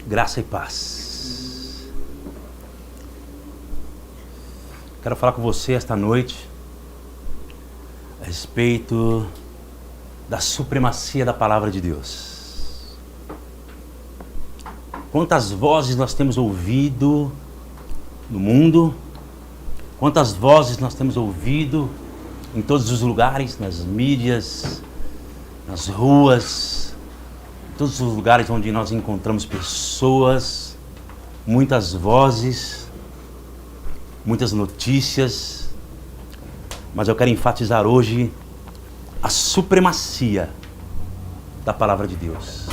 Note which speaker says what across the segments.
Speaker 1: Graça e paz. Quero falar com você esta noite a respeito da supremacia da palavra de Deus. Quantas vozes nós temos ouvido no mundo, quantas vozes nós temos ouvido em todos os lugares, nas mídias, nas ruas, todos os lugares onde nós encontramos pessoas, muitas vozes, muitas notícias, mas eu quero enfatizar hoje a supremacia da palavra de Deus.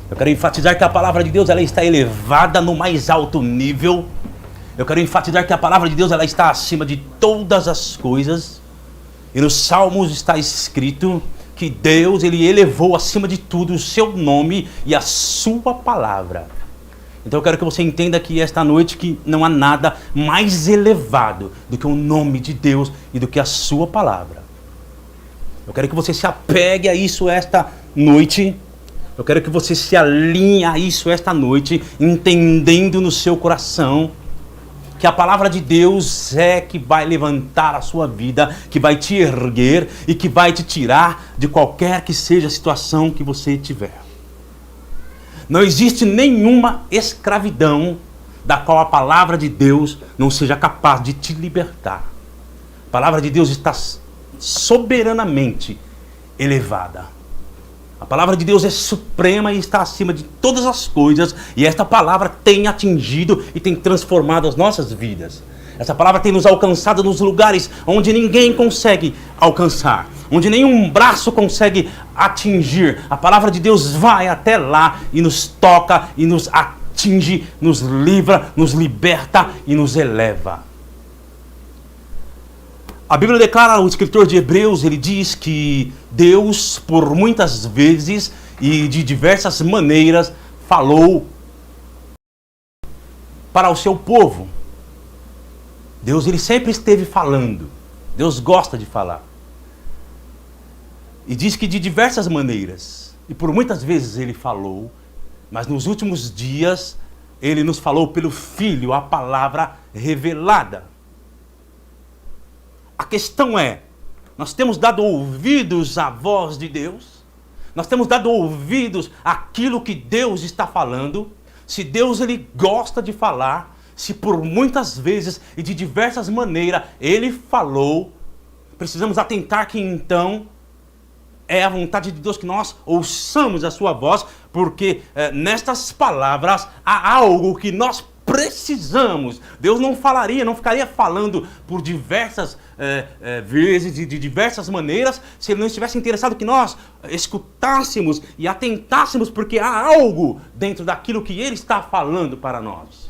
Speaker 1: Eu quero enfatizar que a palavra de Deus ela está elevada no mais alto nível. Eu quero enfatizar que a palavra de Deus ela está acima de todas as coisas. E nos Salmos está escrito que Deus ele elevou acima de tudo o seu nome e a sua palavra. Então eu quero que você entenda que esta noite que não há nada mais elevado do que o nome de Deus e do que a sua palavra. Eu quero que você se apegue a isso esta noite. Eu quero que você se alinhe a isso esta noite, entendendo no seu coração que a palavra de Deus é que vai levantar a sua vida, que vai te erguer e que vai te tirar de qualquer que seja a situação que você tiver. Não existe nenhuma escravidão da qual a palavra de Deus não seja capaz de te libertar. A palavra de Deus está soberanamente elevada. A palavra de Deus é suprema e está acima de todas as coisas. E esta palavra tem atingido e tem transformado as nossas vidas. Essa palavra tem nos alcançado nos lugares onde ninguém consegue alcançar, onde nenhum braço consegue atingir. A palavra de Deus vai até lá e nos toca e nos atinge, nos livra, nos liberta e nos eleva. A Bíblia declara, o escritor de Hebreus, ele diz que Deus, por muitas vezes e de diversas maneiras, falou para o seu povo. Deus, ele sempre esteve falando. Deus gosta de falar. E diz que de diversas maneiras, e por muitas vezes ele falou, mas nos últimos dias, ele nos falou pelo Filho, a palavra revelada. A questão é, nós temos dado ouvidos à voz de Deus? Nós temos dado ouvidos àquilo que Deus está falando? Se Deus ele gosta de falar, se por muitas vezes e de diversas maneiras ele falou, precisamos atentar que então é a vontade de Deus que nós ouçamos a sua voz, porque nestas palavras há algo que nós precisamos. Deus não ficaria falando por diversas vezes e de diversas maneiras se Ele não estivesse interessado que nós escutássemos e atentássemos, porque há algo dentro daquilo que Ele está falando para nós.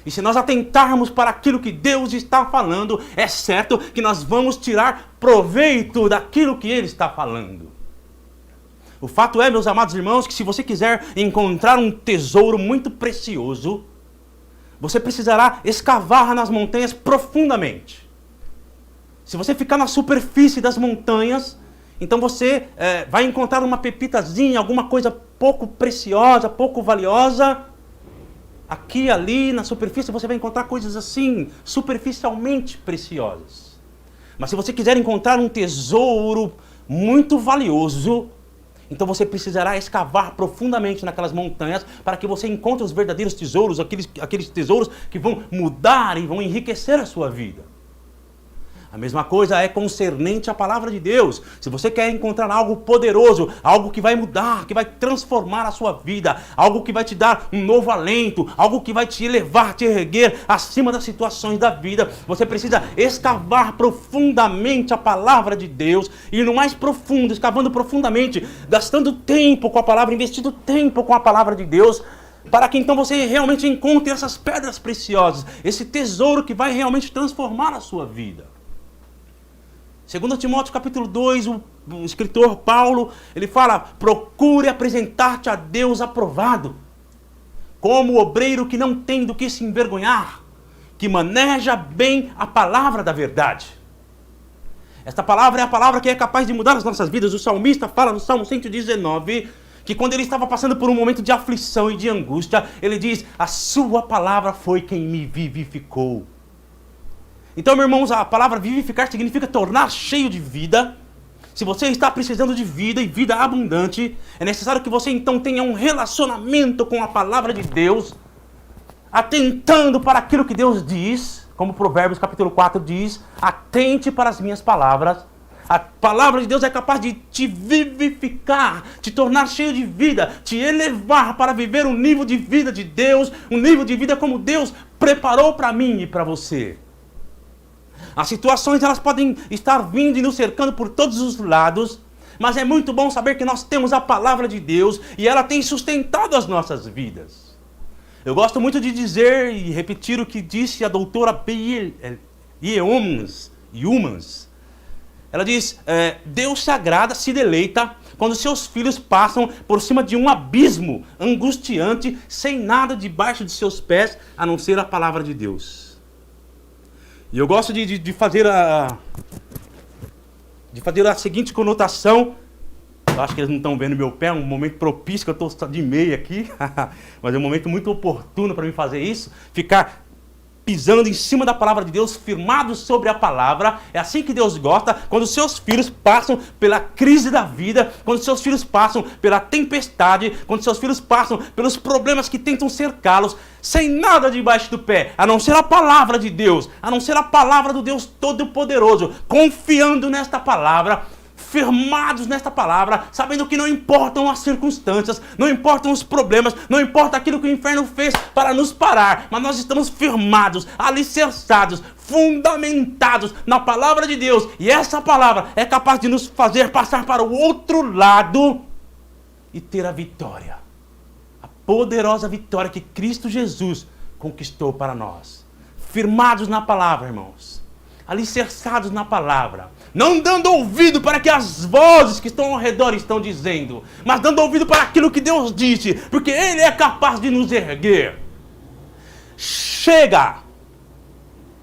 Speaker 1: E se nós atentarmos para aquilo que Deus está falando, é certo que nós vamos tirar proveito daquilo que Ele está falando. O fato é, meus amados irmãos, que se você quiser encontrar um tesouro muito precioso, você precisará escavar nas montanhas profundamente. Se você ficar na superfície das montanhas, então você vai encontrar uma pepitazinha, alguma coisa pouco preciosa, pouco valiosa. Aqui e ali, na superfície, você vai encontrar coisas assim, superficialmente preciosas. Mas se você quiser encontrar um tesouro muito valioso, então você precisará escavar profundamente naquelas montanhas para que você encontre os verdadeiros tesouros, aqueles tesouros que vão mudar e vão enriquecer a sua vida. A mesma coisa é concernente à palavra de Deus. Se você quer encontrar algo poderoso, algo que vai mudar, que vai transformar a sua vida, algo que vai te dar um novo alento, algo que vai te elevar, te erguer acima das situações da vida, você precisa escavar profundamente a palavra de Deus, ir no mais profundo, escavando profundamente, gastando tempo com a palavra, investindo tempo com a palavra de Deus, para que então você realmente encontre essas pedras preciosas, esse tesouro que vai realmente transformar a sua vida. 2 Timóteo capítulo 2, o escritor Paulo, ele fala: procure apresentar-te a Deus aprovado, como obreiro que não tem do que se envergonhar, que maneja bem a palavra da verdade. Esta palavra é a palavra que é capaz de mudar as nossas vidas. O salmista fala no Salmo 119 que quando ele estava passando por um momento de aflição e de angústia, ele diz: a sua palavra foi quem me vivificou. Então, meus irmãos, a palavra vivificar significa tornar cheio de vida. Se você está precisando de vida e vida abundante, é necessário que você então tenha um relacionamento com a palavra de Deus, atentando para aquilo que Deus diz, como Provérbios capítulo 4 diz: atente para as minhas palavras. A palavra de Deus é capaz de te vivificar, te tornar cheio de vida, te elevar para viver um nível de vida de Deus, um nível de vida como Deus preparou para mim e para você. As situações, elas podem estar vindo e nos cercando por todos os lados, mas é muito bom saber que nós temos a palavra de Deus e ela tem sustentado as nossas vidas. Eu gosto muito de dizer e repetir o que disse a doutora B. Yeomans. Ela diz: Deus se agrada, se deleita quando seus filhos passam por cima de um abismo angustiante, sem nada debaixo de seus pés, a não ser a palavra de Deus. E eu gosto de fazer a seguinte conotação. Eu acho que eles não estão vendo meu pé, é um momento propício que eu estou de meia aqui, mas é um momento muito oportuno para mim fazer isso, ficar pisando em cima da palavra de Deus, firmado sobre a palavra. É assim que Deus gosta, quando seus filhos passam pela crise da vida, quando seus filhos passam pela tempestade, quando seus filhos passam pelos problemas que tentam cercá-los, sem nada debaixo do pé, a não ser a palavra de Deus, a não ser a palavra do Deus Todo-Poderoso, confiando nesta palavra, firmados nesta palavra, sabendo que não importam as circunstâncias, não importam os problemas, não importa aquilo que o inferno fez para nos parar, mas nós estamos firmados, alicerçados, fundamentados na palavra de Deus, e essa palavra é capaz de nos fazer passar para o outro lado e ter a vitória, a poderosa vitória que Cristo Jesus conquistou para nós. Firmados na palavra, irmãos, alicerçados na palavra, não dando ouvido para que as vozes que estão ao redor estão dizendo, mas dando ouvido para aquilo que Deus disse, porque Ele é capaz de nos erguer. Chega!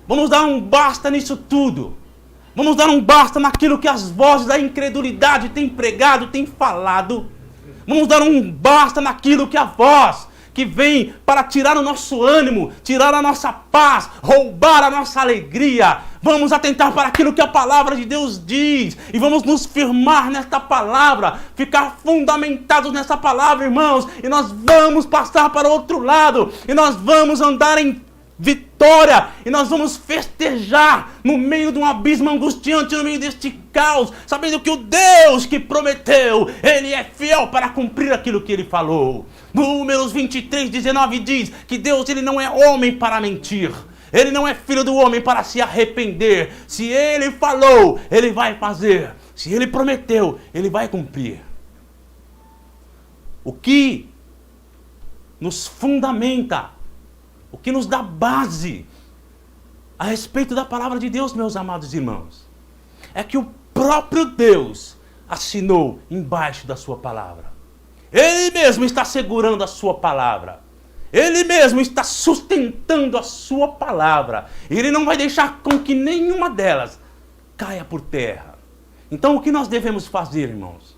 Speaker 1: Vamos dar um basta nisso tudo. Vamos dar um basta naquilo que as vozes da incredulidade têm pregado, têm falado. Vamos dar um basta naquilo que a voz que vem para tirar o nosso ânimo, tirar a nossa paz, roubar a nossa alegria. Vamos atentar para aquilo que a palavra de Deus diz e vamos nos firmar nesta palavra, ficar fundamentados nessa palavra, irmãos, e nós vamos passar para o outro lado, e nós vamos andar em vitória, e nós vamos festejar no meio de um abismo angustiante, no meio deste caos, sabendo que o Deus que prometeu, Ele é fiel para cumprir aquilo que Ele falou. Números 23:19 diz que Deus, Ele não é homem para mentir, Ele não é filho do homem para se arrepender. Se Ele falou, Ele vai fazer. Se Ele prometeu, Ele vai cumprir. O que nos fundamenta, o que nos dá base a respeito da palavra de Deus, meus amados irmãos, é que o próprio Deus assinou embaixo da sua palavra. Ele mesmo está segurando a sua palavra. Ele mesmo está sustentando a sua palavra. Ele não vai deixar com que nenhuma delas caia por terra. Então o que nós devemos fazer, irmãos?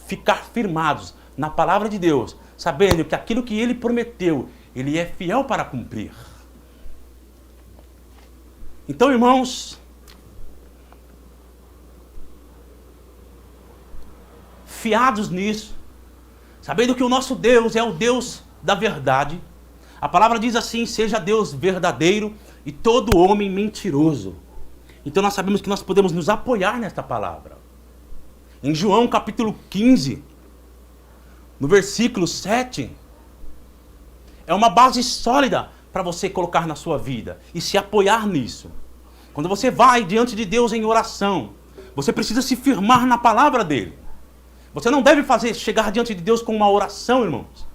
Speaker 1: Ficar firmados na palavra de Deus, sabendo que aquilo que Ele prometeu, Ele é fiel para cumprir. Então, irmãos, fiados nisso, sabendo que o nosso Deus é o Deus da verdade. A palavra diz assim: seja Deus verdadeiro e todo homem mentiroso. Então nós sabemos que nós podemos nos apoiar nesta palavra. Em João capítulo 15, no versículo 7, é uma base sólida para você colocar na sua vida e se apoiar nisso. Quando você vai diante de Deus em oração, você precisa se firmar na palavra dele. Você não deve chegar diante de Deus com uma oração, irmãos,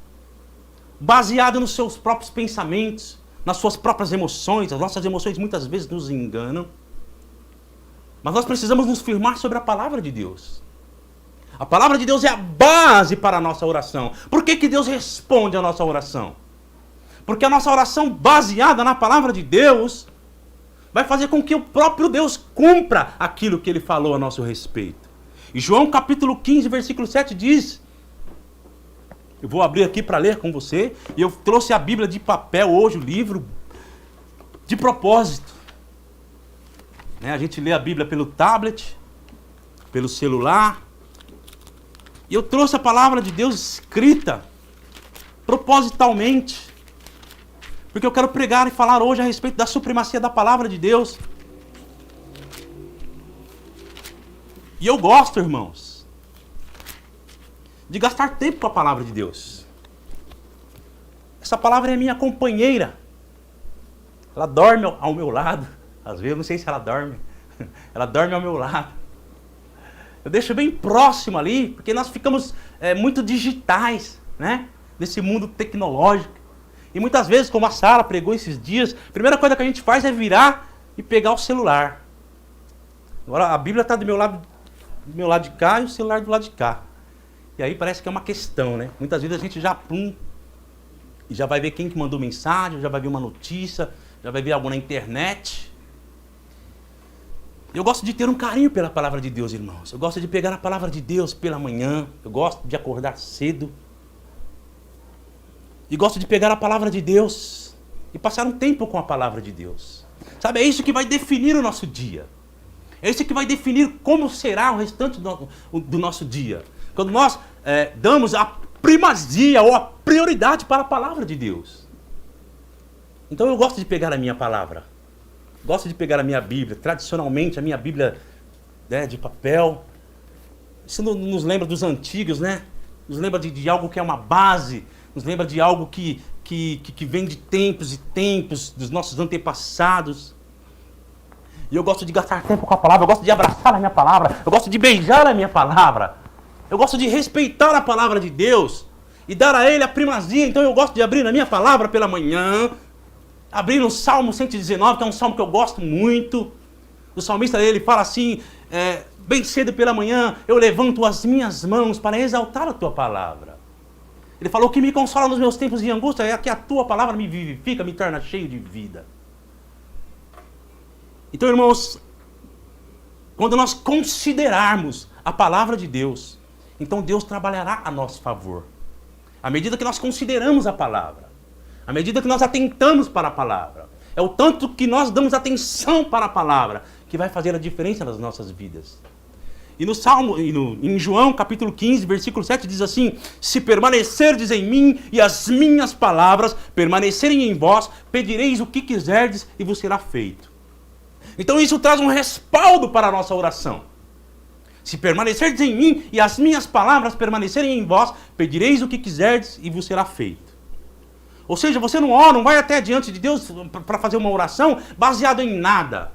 Speaker 1: baseada nos seus próprios pensamentos, nas suas próprias emoções. As nossas emoções muitas vezes nos enganam. Mas nós precisamos nos firmar sobre a palavra de Deus. A palavra de Deus é a base para a nossa oração. Por que que Deus responde a nossa oração? Porque a nossa oração baseada na palavra de Deus vai fazer com que o próprio Deus cumpra aquilo que Ele falou a nosso respeito. E João capítulo 15, versículo 7 diz Eu vou abrir aqui para ler com você. E eu trouxe a Bíblia de papel hoje, o livro, de propósito. Né? A gente lê a Bíblia pelo tablet, pelo celular. E eu trouxe a palavra de Deus escrita, propositalmente. Porque eu quero pregar e falar hoje a respeito da supremacia da palavra de Deus. E eu gosto, irmãos, de gastar tempo com a palavra de Deus. Essa palavra é minha companheira. Ela dorme ao meu lado. Às vezes eu não sei se ela dorme. Ela dorme ao meu lado. Eu deixo bem próximo ali, porque nós ficamos muito digitais, né? Nesse mundo tecnológico. E muitas vezes, como a Sara pregou esses dias, a primeira coisa que a gente faz é virar e pegar o celular. Agora a Bíblia está do meu lado de cá e o celular do lado de cá. E aí parece que é uma questão, né? Muitas vezes a gente já e já vai ver quem que mandou mensagem, já vai ver uma notícia, já vai ver algo na internet. Eu gosto de ter um carinho pela palavra de Deus, irmãos. Eu gosto de pegar a palavra de Deus pela manhã. Eu gosto de acordar cedo. E gosto de pegar a palavra de Deus e passar um tempo com a palavra de Deus. Sabe, é isso que vai definir o nosso dia. É isso que vai definir como será o restante do nosso dia. Quando nós damos a primazia ou a prioridade para a palavra de Deus. Então eu gosto de pegar a minha palavra. Gosto de pegar a minha Bíblia. Tradicionalmente, a minha Bíblia de papel. Isso nos lembra dos antigos, né? Nos lembra de algo que é uma base. Nos lembra de algo que vem de tempos e tempos, dos nossos antepassados. E eu gosto de gastar tempo com a palavra, eu gosto de abraçar a minha palavra, eu gosto de beijar a minha palavra. Eu gosto de respeitar a palavra de Deus e dar a Ele a primazia. Então eu gosto de abrir a minha palavra pela manhã, abrir no Salmo 119, que é um salmo que eu gosto muito. O salmista ele fala assim, bem cedo pela manhã, eu levanto as minhas mãos para exaltar a Tua palavra. Ele falou que me consola nos meus tempos de angústia, é que a Tua palavra me vivifica, me torna cheio de vida. Então, irmãos, quando nós considerarmos a palavra de Deus, então Deus trabalhará a nosso favor. À medida que nós consideramos a palavra, à medida que nós atentamos para a palavra, é o tanto que nós damos atenção para a palavra que vai fazer a diferença nas nossas vidas. E no Salmo, em João capítulo 15, versículo 7, diz assim: se permanecerdes em mim e as minhas palavras permanecerem em vós, pedireis o que quiserdes e vos será feito. Então isso traz um respaldo para a nossa oração. Se permanecerdes em mim e as minhas palavras permanecerem em vós, pedireis o que quiserdes e vos será feito. Ou seja, você não ora, não vai até diante de Deus para fazer uma oração baseado em nada.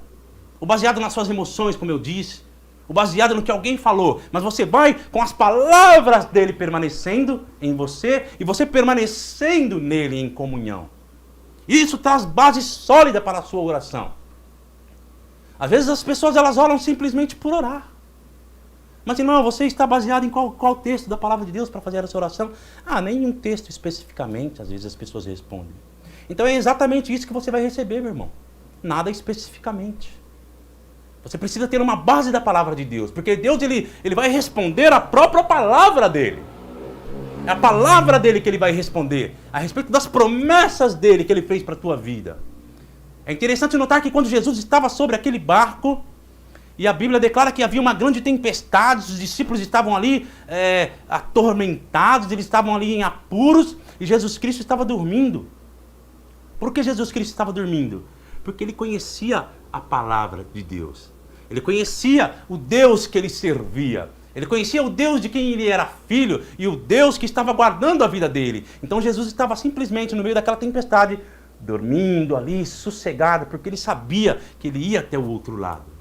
Speaker 1: Ou baseado nas suas emoções, como eu disse. Ou baseado no que alguém falou. Mas você vai com as palavras dele permanecendo em você e você permanecendo nele em comunhão. Isso traz base sólida para a sua oração. Às vezes as pessoas elas oram simplesmente por orar. Mas irmão, você está baseado em qual texto da palavra de Deus para fazer essa oração? Nenhum texto especificamente, às vezes as pessoas respondem. Então é exatamente isso que você vai receber, meu irmão. Nada especificamente. Você precisa ter uma base da palavra de Deus, porque Deus ele vai responder a própria palavra dele. É a palavra dele que ele vai responder, a respeito das promessas dele que ele fez para a tua vida. É interessante notar que quando Jesus estava sobre aquele barco, e a Bíblia declara que havia uma grande tempestade, os discípulos estavam ali atormentados, eles estavam ali em apuros, e Jesus Cristo estava dormindo. Por que Jesus Cristo estava dormindo? Porque ele conhecia a palavra de Deus. Ele conhecia o Deus que ele servia. Ele conhecia o Deus de quem ele era filho e o Deus que estava guardando a vida dele. Então Jesus estava simplesmente no meio daquela tempestade, dormindo ali, sossegado, porque ele sabia que ele ia até o outro lado.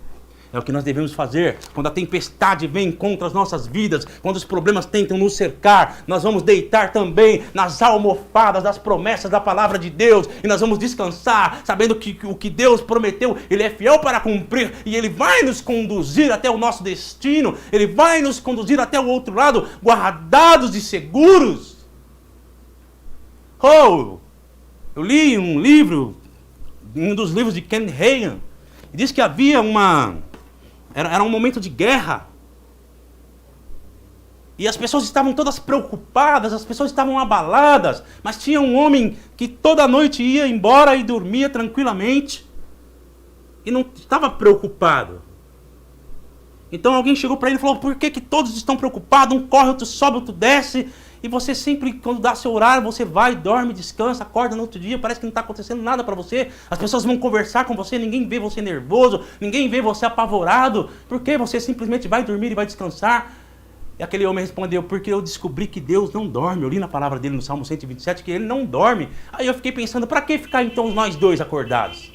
Speaker 1: É o que nós devemos fazer quando a tempestade vem contra as nossas vidas, quando os problemas tentam nos cercar. Nós vamos deitar também nas almofadas das promessas da palavra de Deus e nós vamos descansar, sabendo que o que Deus prometeu, Ele é fiel para cumprir e Ele vai nos conduzir até o nosso destino, Ele vai nos conduzir até o outro lado, guardados e seguros. Eu li um dos livros de Ken Hagin, e diz que havia era um momento de guerra. E as pessoas estavam todas preocupadas, as pessoas estavam abaladas, mas tinha um homem que toda noite ia embora e dormia tranquilamente e não estava preocupado. Então alguém chegou para ele e falou: por que todos estão preocupados? Um corre, outro sobe, outro desce. E você sempre, quando dá seu horário, você vai, dorme, descansa, acorda no outro dia, parece que não está acontecendo nada para você. As pessoas vão conversar com você, ninguém vê você nervoso, ninguém vê você apavorado. Por que você simplesmente vai dormir e vai descansar? E aquele homem respondeu: porque eu descobri que Deus não dorme. Eu li na palavra dele no Salmo 127 que ele não dorme. Aí eu fiquei pensando: para que ficar então nós dois acordados?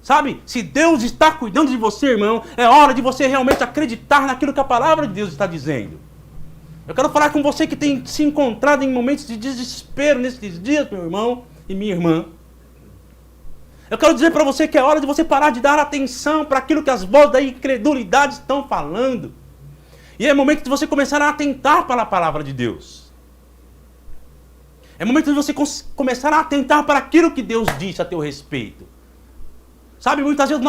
Speaker 1: Sabe, se Deus está cuidando de você, irmão, é hora de você realmente acreditar naquilo que a palavra de Deus está dizendo. Eu quero falar com você que tem se encontrado em momentos de desespero nesses dias, meu irmão e minha irmã. Eu quero dizer para você que é hora de você parar de dar atenção para aquilo que as vozes da incredulidade estão falando. E é momento de você começar a atentar para a palavra de Deus. É momento de você começar a atentar para aquilo que Deus disse a teu respeito. Sabe, muitas vezes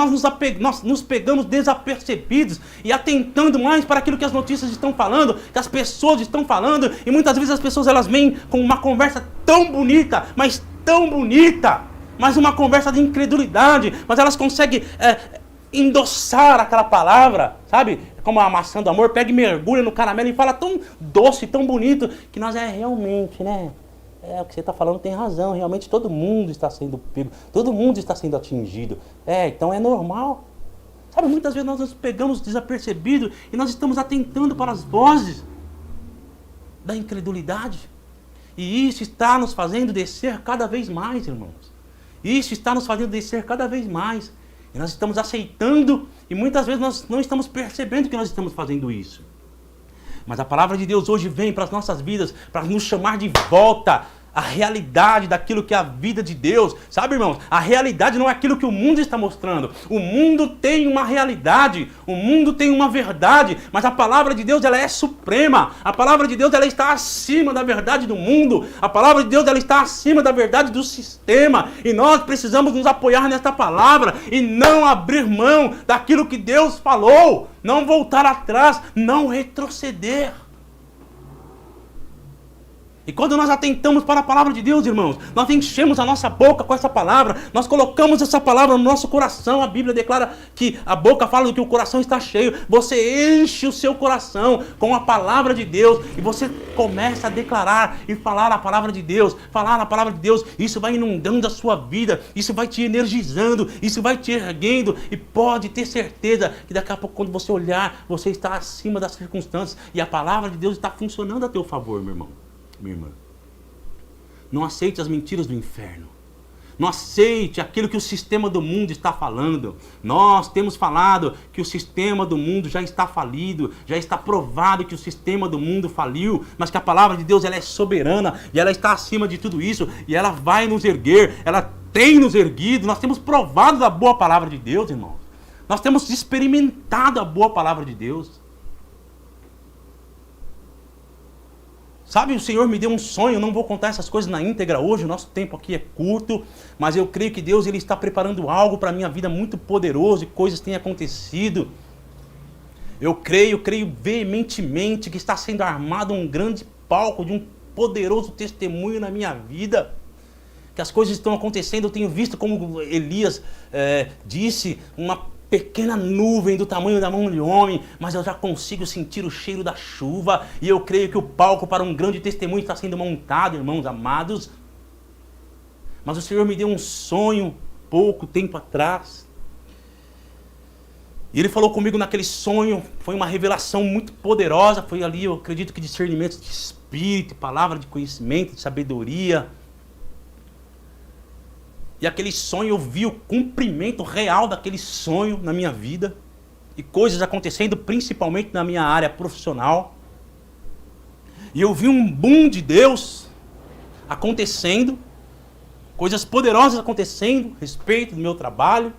Speaker 1: nós nos pegamos desapercebidos e atentando mais para aquilo que as notícias estão falando, que as pessoas estão falando, e muitas vezes as pessoas elas vêm com uma conversa tão bonita, mas uma conversa de incredulidade, mas elas conseguem endossar aquela palavra, sabe? Como a maçã do amor, pega e mergulha no caramelo e fala tão doce, tão bonito, que nós realmente, né? O que você está falando tem razão, realmente todo mundo está sendo pego, todo mundo está sendo atingido. Então é normal. Sabe, muitas vezes nós nos pegamos desapercebidos e nós estamos atentando para as vozes da incredulidade. E isso está nos fazendo descer cada vez mais, irmãos. Isso está nos fazendo descer cada vez mais. E nós estamos aceitando e muitas vezes nós não estamos percebendo que nós estamos fazendo isso. Mas a palavra de Deus hoje vem para as nossas vidas, para nos chamar de volta à realidade daquilo que é a vida de Deus. Sabe, irmãos, a realidade não é aquilo que o mundo está mostrando. O mundo tem uma realidade, o mundo tem uma verdade, mas a palavra de Deus ela é suprema. A palavra de Deus ela está acima da verdade do mundo. A palavra de Deus ela está acima da verdade do sistema. E nós precisamos nos apoiar nesta palavra e não abrir mão daquilo que Deus falou. Não voltar atrás, não retroceder. E quando nós atentamos para a palavra de Deus, irmãos, nós enchemos a nossa boca com essa palavra, nós colocamos essa palavra no nosso coração. A Bíblia declara que a boca fala do que o coração está cheio. Você enche o seu coração com a palavra de Deus e você começa a declarar e falar a palavra de Deus, falar a palavra de Deus. Isso vai inundando a sua vida, isso vai te energizando, isso vai te erguendo e pode ter certeza que daqui a pouco quando você olhar, você está acima das circunstâncias e a palavra de Deus está funcionando a teu favor, meu irmão. Minha irmã, não aceite as mentiras do inferno. Não aceite aquilo que o sistema do mundo está falando. Nós temos falado que o sistema do mundo já está falido, já está provado que o sistema do mundo faliu, mas que a palavra de Deus ela é soberana e ela está acima de tudo isso e ela vai nos erguer, ela tem nos erguido. Nós temos provado a boa palavra de Deus, irmãos. Nós temos experimentado a boa palavra de Deus. Sabe, o Senhor me deu um sonho, eu não vou contar essas coisas na íntegra hoje, o nosso tempo aqui é curto, mas eu creio que Deus ele está preparando algo para a minha vida muito poderoso e coisas têm acontecido. Eu creio veementemente que está sendo armado um grande palco de um poderoso testemunho na minha vida. Que as coisas estão acontecendo, eu tenho visto como Elias disse, uma pequena nuvem do tamanho da mão de homem, mas eu já consigo sentir o cheiro da chuva e eu creio que o palco para um grande testemunho está sendo montado, irmãos amados. Mas o Senhor me deu um sonho pouco tempo atrás e Ele falou comigo naquele sonho, foi uma revelação muito poderosa, foi ali, eu acredito que discernimento de espírito, palavra de conhecimento, de sabedoria. E aquele sonho, eu vi o cumprimento real daquele sonho na minha vida. E coisas acontecendo, principalmente na minha área profissional. E eu vi um boom de Deus acontecendo. Coisas poderosas acontecendo a respeito do meu trabalho.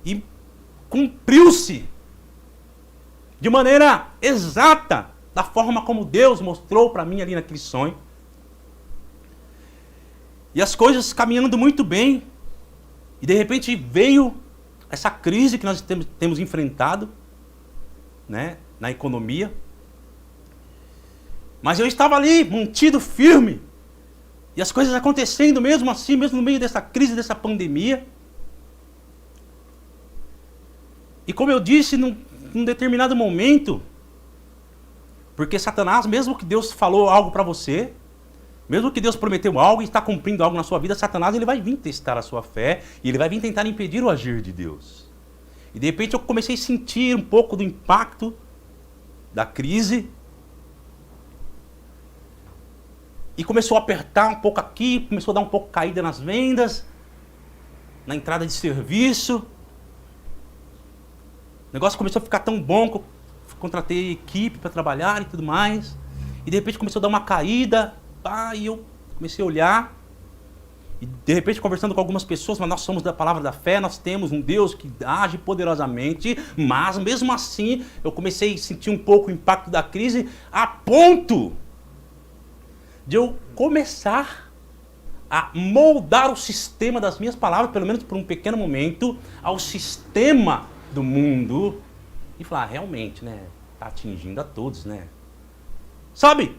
Speaker 1: E cumpriu-se de maneira exata da forma como Deus mostrou para mim ali naquele sonho. E as coisas caminhando muito bem. E de repente veio essa crise que nós temos enfrentado, né? na economia. Mas eu estava ali, mantido firme. E as coisas acontecendo mesmo assim, mesmo no meio dessa crise, dessa pandemia. E como eu disse, num determinado momento, porque Satanás, mesmo que Deus falou algo para você, mesmo que Deus prometeu algo e está cumprindo algo na sua vida, Satanás ele vai vir testar a sua fé e ele vai vir tentar impedir o agir de Deus. E de repente eu comecei a sentir um pouco do impacto da crise. E começou a apertar um pouco aqui, começou a dar um pouco caída nas vendas, na entrada de serviço. O negócio começou a ficar tão bom que eu contratei equipe para trabalhar e tudo mais. E de repente começou a dar uma caída. E eu comecei a olhar. E de repente conversando com algumas pessoas, mas nós somos da palavra da fé, nós temos um Deus que age poderosamente. Mas mesmo assim eu comecei a sentir um pouco o impacto da crise a ponto de eu começar a moldar o sistema das minhas palavras, pelo menos por um pequeno momento, ao sistema do mundo. E falar, realmente, né? Tá atingindo a todos, né? Sabe?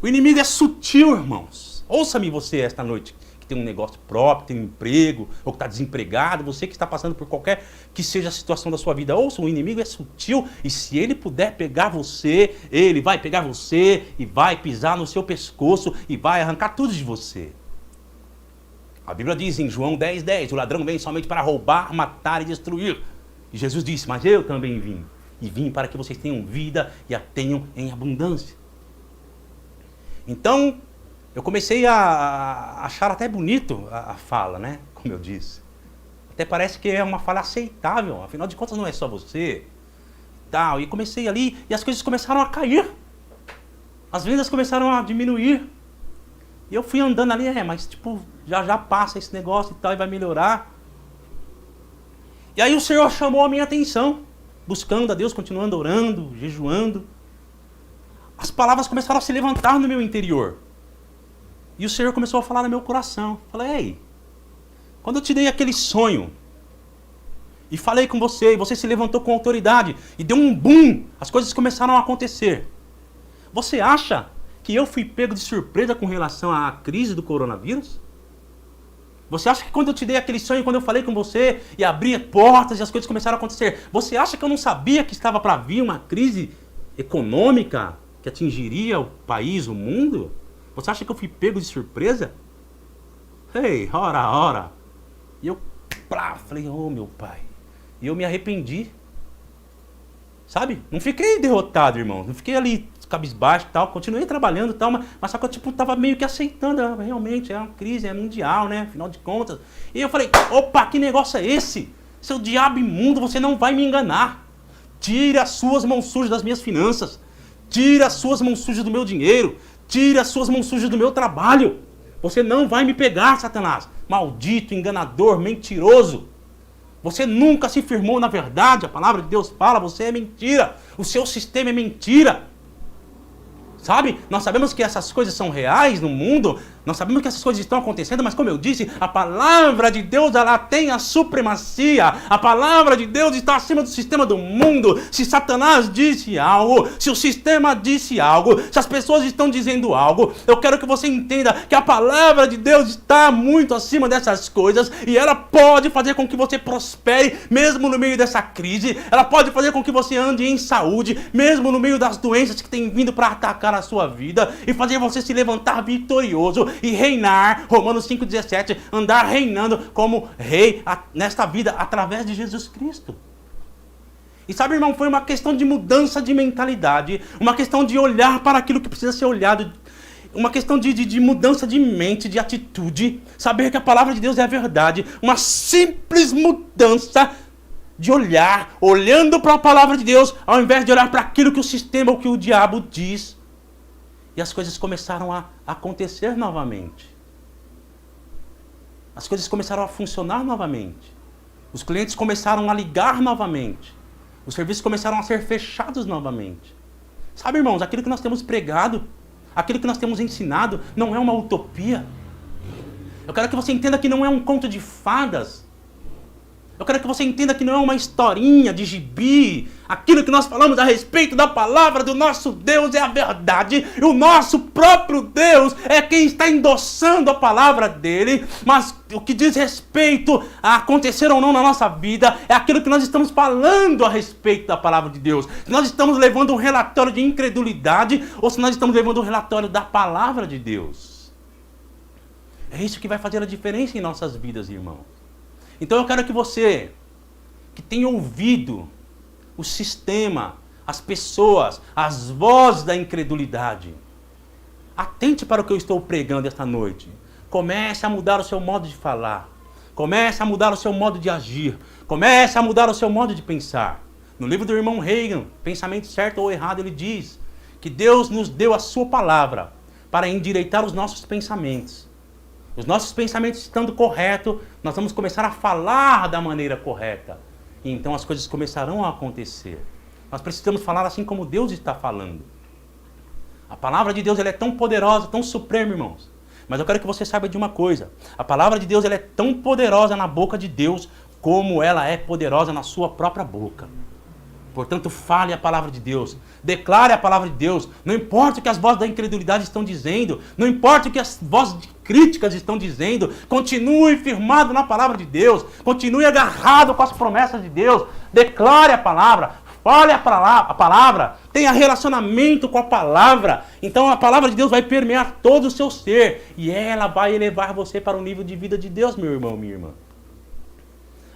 Speaker 1: O inimigo é sutil, irmãos. Ouça-me você esta noite, que tem um negócio próprio, tem um emprego, ou que está desempregado, você que está passando por qualquer que seja a situação da sua vida. Ouça, o inimigo é sutil e se ele puder pegar você, ele vai pegar você e vai pisar no seu pescoço e vai arrancar tudo de você. A Bíblia diz em João 10:10, o ladrão vem somente para roubar, matar e destruir. E Jesus disse, mas eu também vim. E vim para que vocês tenham vida e a tenham em abundância. Então, eu comecei a achar até bonito a fala, né? Como eu disse. Até parece que é uma fala aceitável. Afinal de contas, não é só você. E comecei ali e as coisas começaram a cair. As vendas começaram a diminuir. E eu fui andando ali, mas tipo, já passa esse negócio e tal, e vai melhorar. E aí o Senhor chamou a minha atenção, buscando a Deus, continuando orando, jejuando. As palavras começaram a se levantar no meu interior. E o Senhor começou a falar no meu coração. Falei, ei, quando eu te dei aquele sonho, e falei com você, e você se levantou com autoridade, e deu um boom, as coisas começaram a acontecer. Você acha que eu fui pego de surpresa com relação à crise do coronavírus? Você acha que quando eu te dei aquele sonho, quando eu falei com você e abri portas e as coisas começaram a acontecer, você acha que eu não sabia que estava para vir uma crise econômica que atingiria o país, o mundo? Você acha que eu fui pego de surpresa? Ei, ora. E eu falei, meu pai. E eu me arrependi. Sabe? Não fiquei derrotado, irmão. Não fiquei ali cabisbaixo e tal, continuei trabalhando e tal, mas só que eu tava meio que aceitando, realmente, é uma crise, é mundial, né, afinal de contas. E eu falei, opa, que negócio é esse? Seu diabo imundo, você não vai me enganar. Tire as suas mãos sujas das minhas finanças, tire as suas mãos sujas do meu dinheiro, tire as suas mãos sujas do meu trabalho. Você não vai me pegar, Satanás, maldito, enganador, mentiroso. Você nunca se firmou na verdade, a palavra de Deus fala, você é mentira, o seu sistema é mentira. Sabe? Nós sabemos que essas coisas são reais no mundo, nós sabemos que essas coisas estão acontecendo, mas como eu disse, a palavra de Deus, ela tem a supremacia, a palavra de Deus está acima do sistema do mundo. Se Satanás disse algo, se o sistema disse algo, se as pessoas estão dizendo algo, eu quero que você entenda que a palavra de Deus está muito acima dessas coisas e ela pode fazer com que você prospere, mesmo no meio dessa crise, ela pode fazer com que você ande em saúde, mesmo no meio das doenças que têm vindo para atacar a sua vida e fazer você se levantar vitorioso e reinar, Romanos 5,17, andar reinando como rei nesta vida através de Jesus Cristo. E sabe, irmão, foi uma questão de mudança de mentalidade, uma questão de olhar para aquilo que precisa ser olhado, uma questão de mudança de mente, de atitude, saber que a palavra de Deus é a verdade, uma simples mudança de olhar, olhando para a palavra de Deus, ao invés de olhar para aquilo que o sistema ou que o diabo diz. E as coisas começaram a acontecer novamente. As coisas começaram a funcionar novamente. Os clientes começaram a ligar novamente. Os serviços começaram a ser fechados novamente. Sabe, irmãos, aquilo que nós temos pregado, aquilo que nós temos ensinado, não é uma utopia. Eu quero que você entenda que não é um conto de fadas. Eu quero que você entenda que não é uma historinha de gibi. Aquilo que nós falamos a respeito da palavra do nosso Deus é a verdade. E o nosso próprio Deus é quem está endossando a palavra dele. Mas o que diz respeito a acontecer ou não na nossa vida é aquilo que nós estamos falando a respeito da palavra de Deus. Se nós estamos levando um relatório de incredulidade ou se nós estamos levando um relatório da palavra de Deus. É isso que vai fazer a diferença em nossas vidas, irmãos. Então eu quero que você, que tem ouvido o sistema, as pessoas, as vozes da incredulidade, atente para o que eu estou pregando esta noite. Comece a mudar o seu modo de falar. Comece a mudar o seu modo de agir. Comece a mudar o seu modo de pensar. No livro do irmão Reagan, Pensamento Certo ou Errado, ele diz que Deus nos deu a sua palavra para endireitar os nossos pensamentos. Os nossos pensamentos estando corretos, nós vamos começar a falar da maneira correta. E então as coisas começarão a acontecer. Nós precisamos falar assim como Deus está falando. A palavra de Deus ela é tão poderosa, tão suprema, irmãos. Mas eu quero que você saiba de uma coisa. A palavra de Deus ela é tão poderosa na boca de Deus como ela é poderosa na sua própria boca. Portanto, fale a palavra de Deus. Declare a palavra de Deus. Não importa o que as vozes da incredulidade estão dizendo. Não importa o que as vozes de críticas estão dizendo. Continue firmado na palavra de Deus. Continue agarrado com as promessas de Deus. Declare a palavra. Fale a palavra. Tenha relacionamento com a palavra. Então a palavra de Deus vai permear todo o seu ser. E ela vai elevar você para o nível de vida de Deus, meu irmão, minha irmã.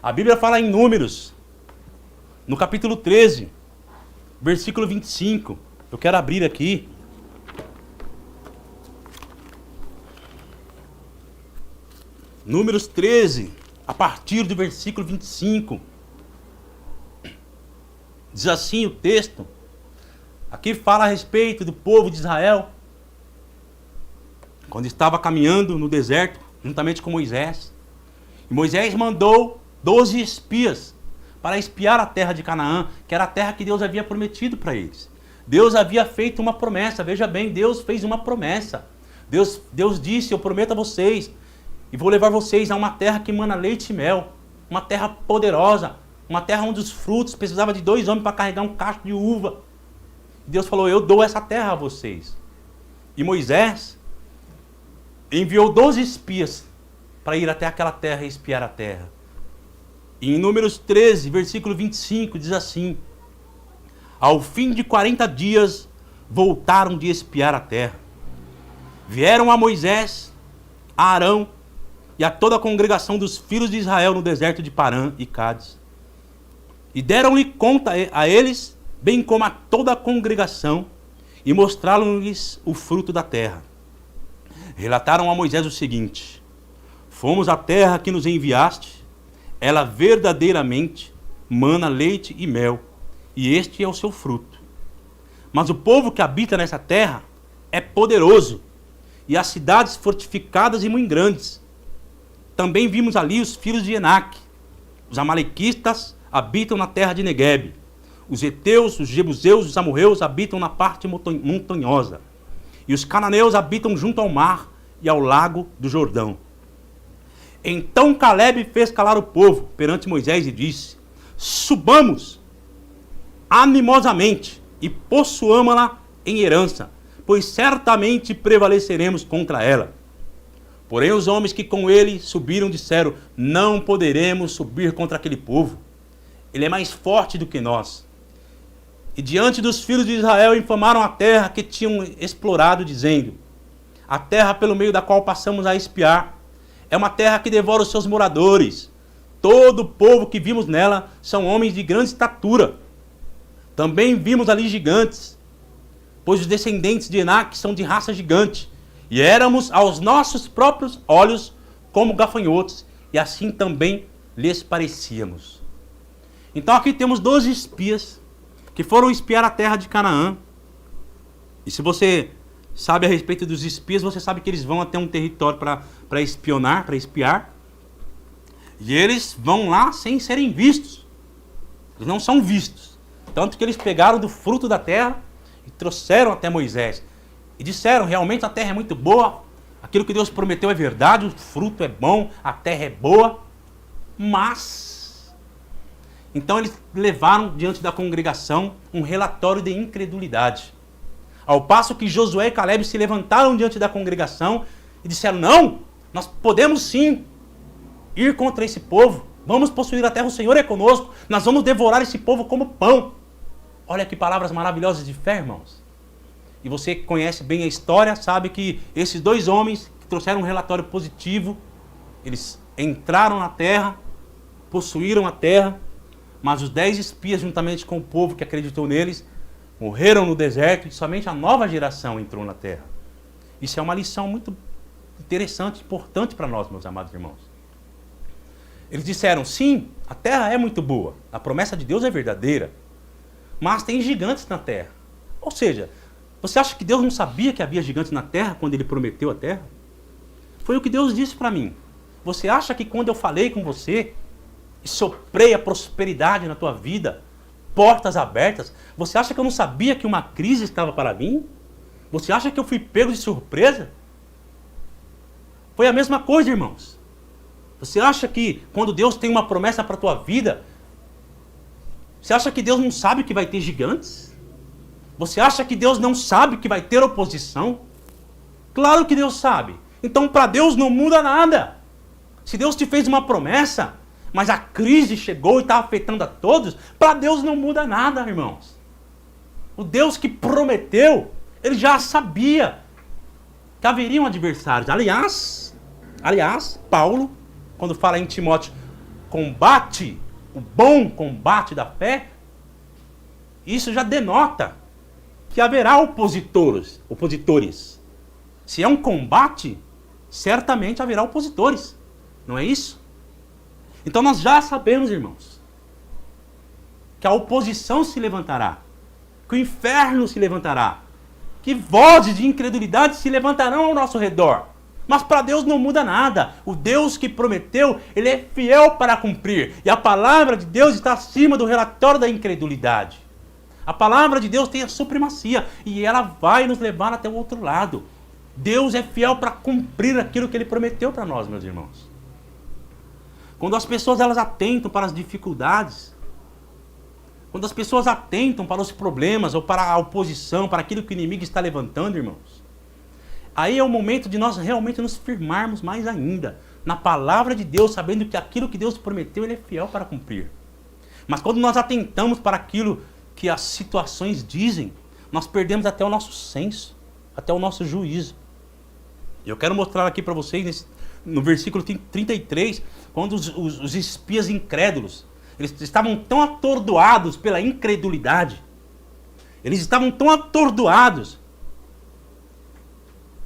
Speaker 1: A Bíblia fala em Números. No capítulo 13, versículo 25, eu quero abrir aqui. Números 13, a partir do versículo 25. Diz assim o texto. Aqui fala a respeito do povo de Israel. Quando estava caminhando no deserto, juntamente com Moisés. E Moisés mandou 12 espias para espiar a terra de Canaã, que era a terra que Deus havia prometido para eles. Deus havia feito uma promessa, veja bem, Deus fez uma promessa. Deus disse, eu prometo a vocês, e vou levar vocês a uma terra que emana leite e mel, uma terra poderosa, uma terra onde os frutos precisava de 2 homens para carregar um cacho de uva. Deus falou, eu dou essa terra a vocês. E Moisés enviou 12 espias para ir até aquela terra e espiar a terra. E em Números 13, versículo 25, diz assim: ao fim de 40 dias, voltaram de espiar a terra. Vieram a Moisés, a Arão e a toda a congregação dos filhos de Israel no deserto de Parã e Cádiz. E deram-lhe conta a eles, bem como a toda a congregação, e mostraram-lhes o fruto da terra. Relataram a Moisés o seguinte: fomos à terra que nos enviaste, ela verdadeiramente mana leite e mel, e este é o seu fruto. Mas o povo que habita nessa terra é poderoso, e as cidades fortificadas e muito grandes. Também vimos ali os filhos de Enaque. Os amalequitas habitam na terra de Neguebe. Os heteus, os jebuseus, os amorreus habitam na parte montanhosa. E os cananeus habitam junto ao mar e ao lago do Jordão. Então Calebe fez calar o povo perante Moisés e disse: subamos animosamente e possuamo-la em herança, pois certamente prevaleceremos contra ela. Porém os homens que com ele subiram disseram: não poderemos subir contra aquele povo. Ele é mais forte do que nós. E diante dos filhos de Israel infamaram a terra que tinham explorado, dizendo: a terra pelo meio da qual passamos a espiar é uma terra que devora os seus moradores. Todo o povo que vimos nela são homens de grande estatura. Também vimos ali gigantes, pois os descendentes de Enaque são de raça gigante. E éramos aos nossos próprios olhos como gafanhotos, e assim também lhes parecíamos. Então aqui temos 12 espias que foram espiar a terra de Canaã. E se você sabe a respeito dos espias, você sabe que eles vão até um território para espionar, para espiar. E eles vão lá sem serem vistos. Eles não são vistos. Tanto que eles pegaram do fruto da terra e trouxeram até Moisés. E disseram: realmente a terra é muito boa, aquilo que Deus prometeu é verdade, o fruto é bom, a terra é boa. Mas Então eles levaram diante da congregação um relatório de incredulidade. Ao passo que Josué e Caleb se levantaram diante da congregação e disseram: não, nós podemos sim ir contra esse povo. Vamos possuir a terra, o Senhor é conosco. Nós vamos devorar esse povo como pão. Olha que palavras maravilhosas de fé, irmãos. E você que conhece bem a história, sabe que esses dois homens que trouxeram um relatório positivo, eles entraram na terra, possuíram a terra, mas os 10 espias, juntamente com o povo que acreditou neles, morreram no deserto e somente a nova geração entrou na terra. Isso é uma lição muito interessante, importante para nós, meus amados irmãos. Eles disseram: sim, a terra é muito boa, a promessa de Deus é verdadeira, mas tem gigantes na terra. Ou seja, você acha que Deus não sabia que havia gigantes na terra quando Ele prometeu a terra? Foi o que Deus disse para mim. Você acha que quando eu falei com você e soprei a prosperidade na tua vida, portas abertas, você acha que eu não sabia que uma crise estava para mim? Você acha que eu fui pego de surpresa? Foi a mesma coisa, irmãos. Você acha que quando Deus tem uma promessa para a tua vida, você acha que Deus não sabe que vai ter gigantes? Você acha que Deus não sabe que vai ter oposição? Claro que Deus sabe. Então para Deus não muda nada. Se Deus te fez uma promessa, mas a crise chegou e está afetando a todos, para Deus não muda nada, irmãos. O Deus que prometeu, Ele já sabia que haveriam adversários. Aliás, Paulo, quando fala em Timóteo, combate, o bom combate da fé, isso já denota que haverá opositores. Se é um combate, certamente haverá opositores. Não é isso? Então nós já sabemos, irmãos, que a oposição se levantará, que o inferno se levantará, que vozes de incredulidade se levantarão ao nosso redor. Mas para Deus não muda nada. O Deus que prometeu, Ele é fiel para cumprir. E a palavra de Deus está acima do relatório da incredulidade. A palavra de Deus tem a supremacia e ela vai nos levar até o outro lado. Deus é fiel para cumprir aquilo que Ele prometeu para nós, meus irmãos. Quando as pessoas elas atentam para as dificuldades, quando as pessoas atentam para os problemas ou para a oposição, para aquilo que o inimigo está levantando, irmãos, aí é o momento de nós realmente nos firmarmos mais ainda na palavra de Deus, sabendo que aquilo que Deus prometeu, Ele é fiel para cumprir. Mas quando nós atentamos para aquilo que as situações dizem, nós perdemos até o nosso senso, até o nosso juízo. E eu quero mostrar aqui para vocês, no versículo 33, quando os espias incrédulos, eles estavam tão atordoados pela incredulidade, eles estavam tão atordoados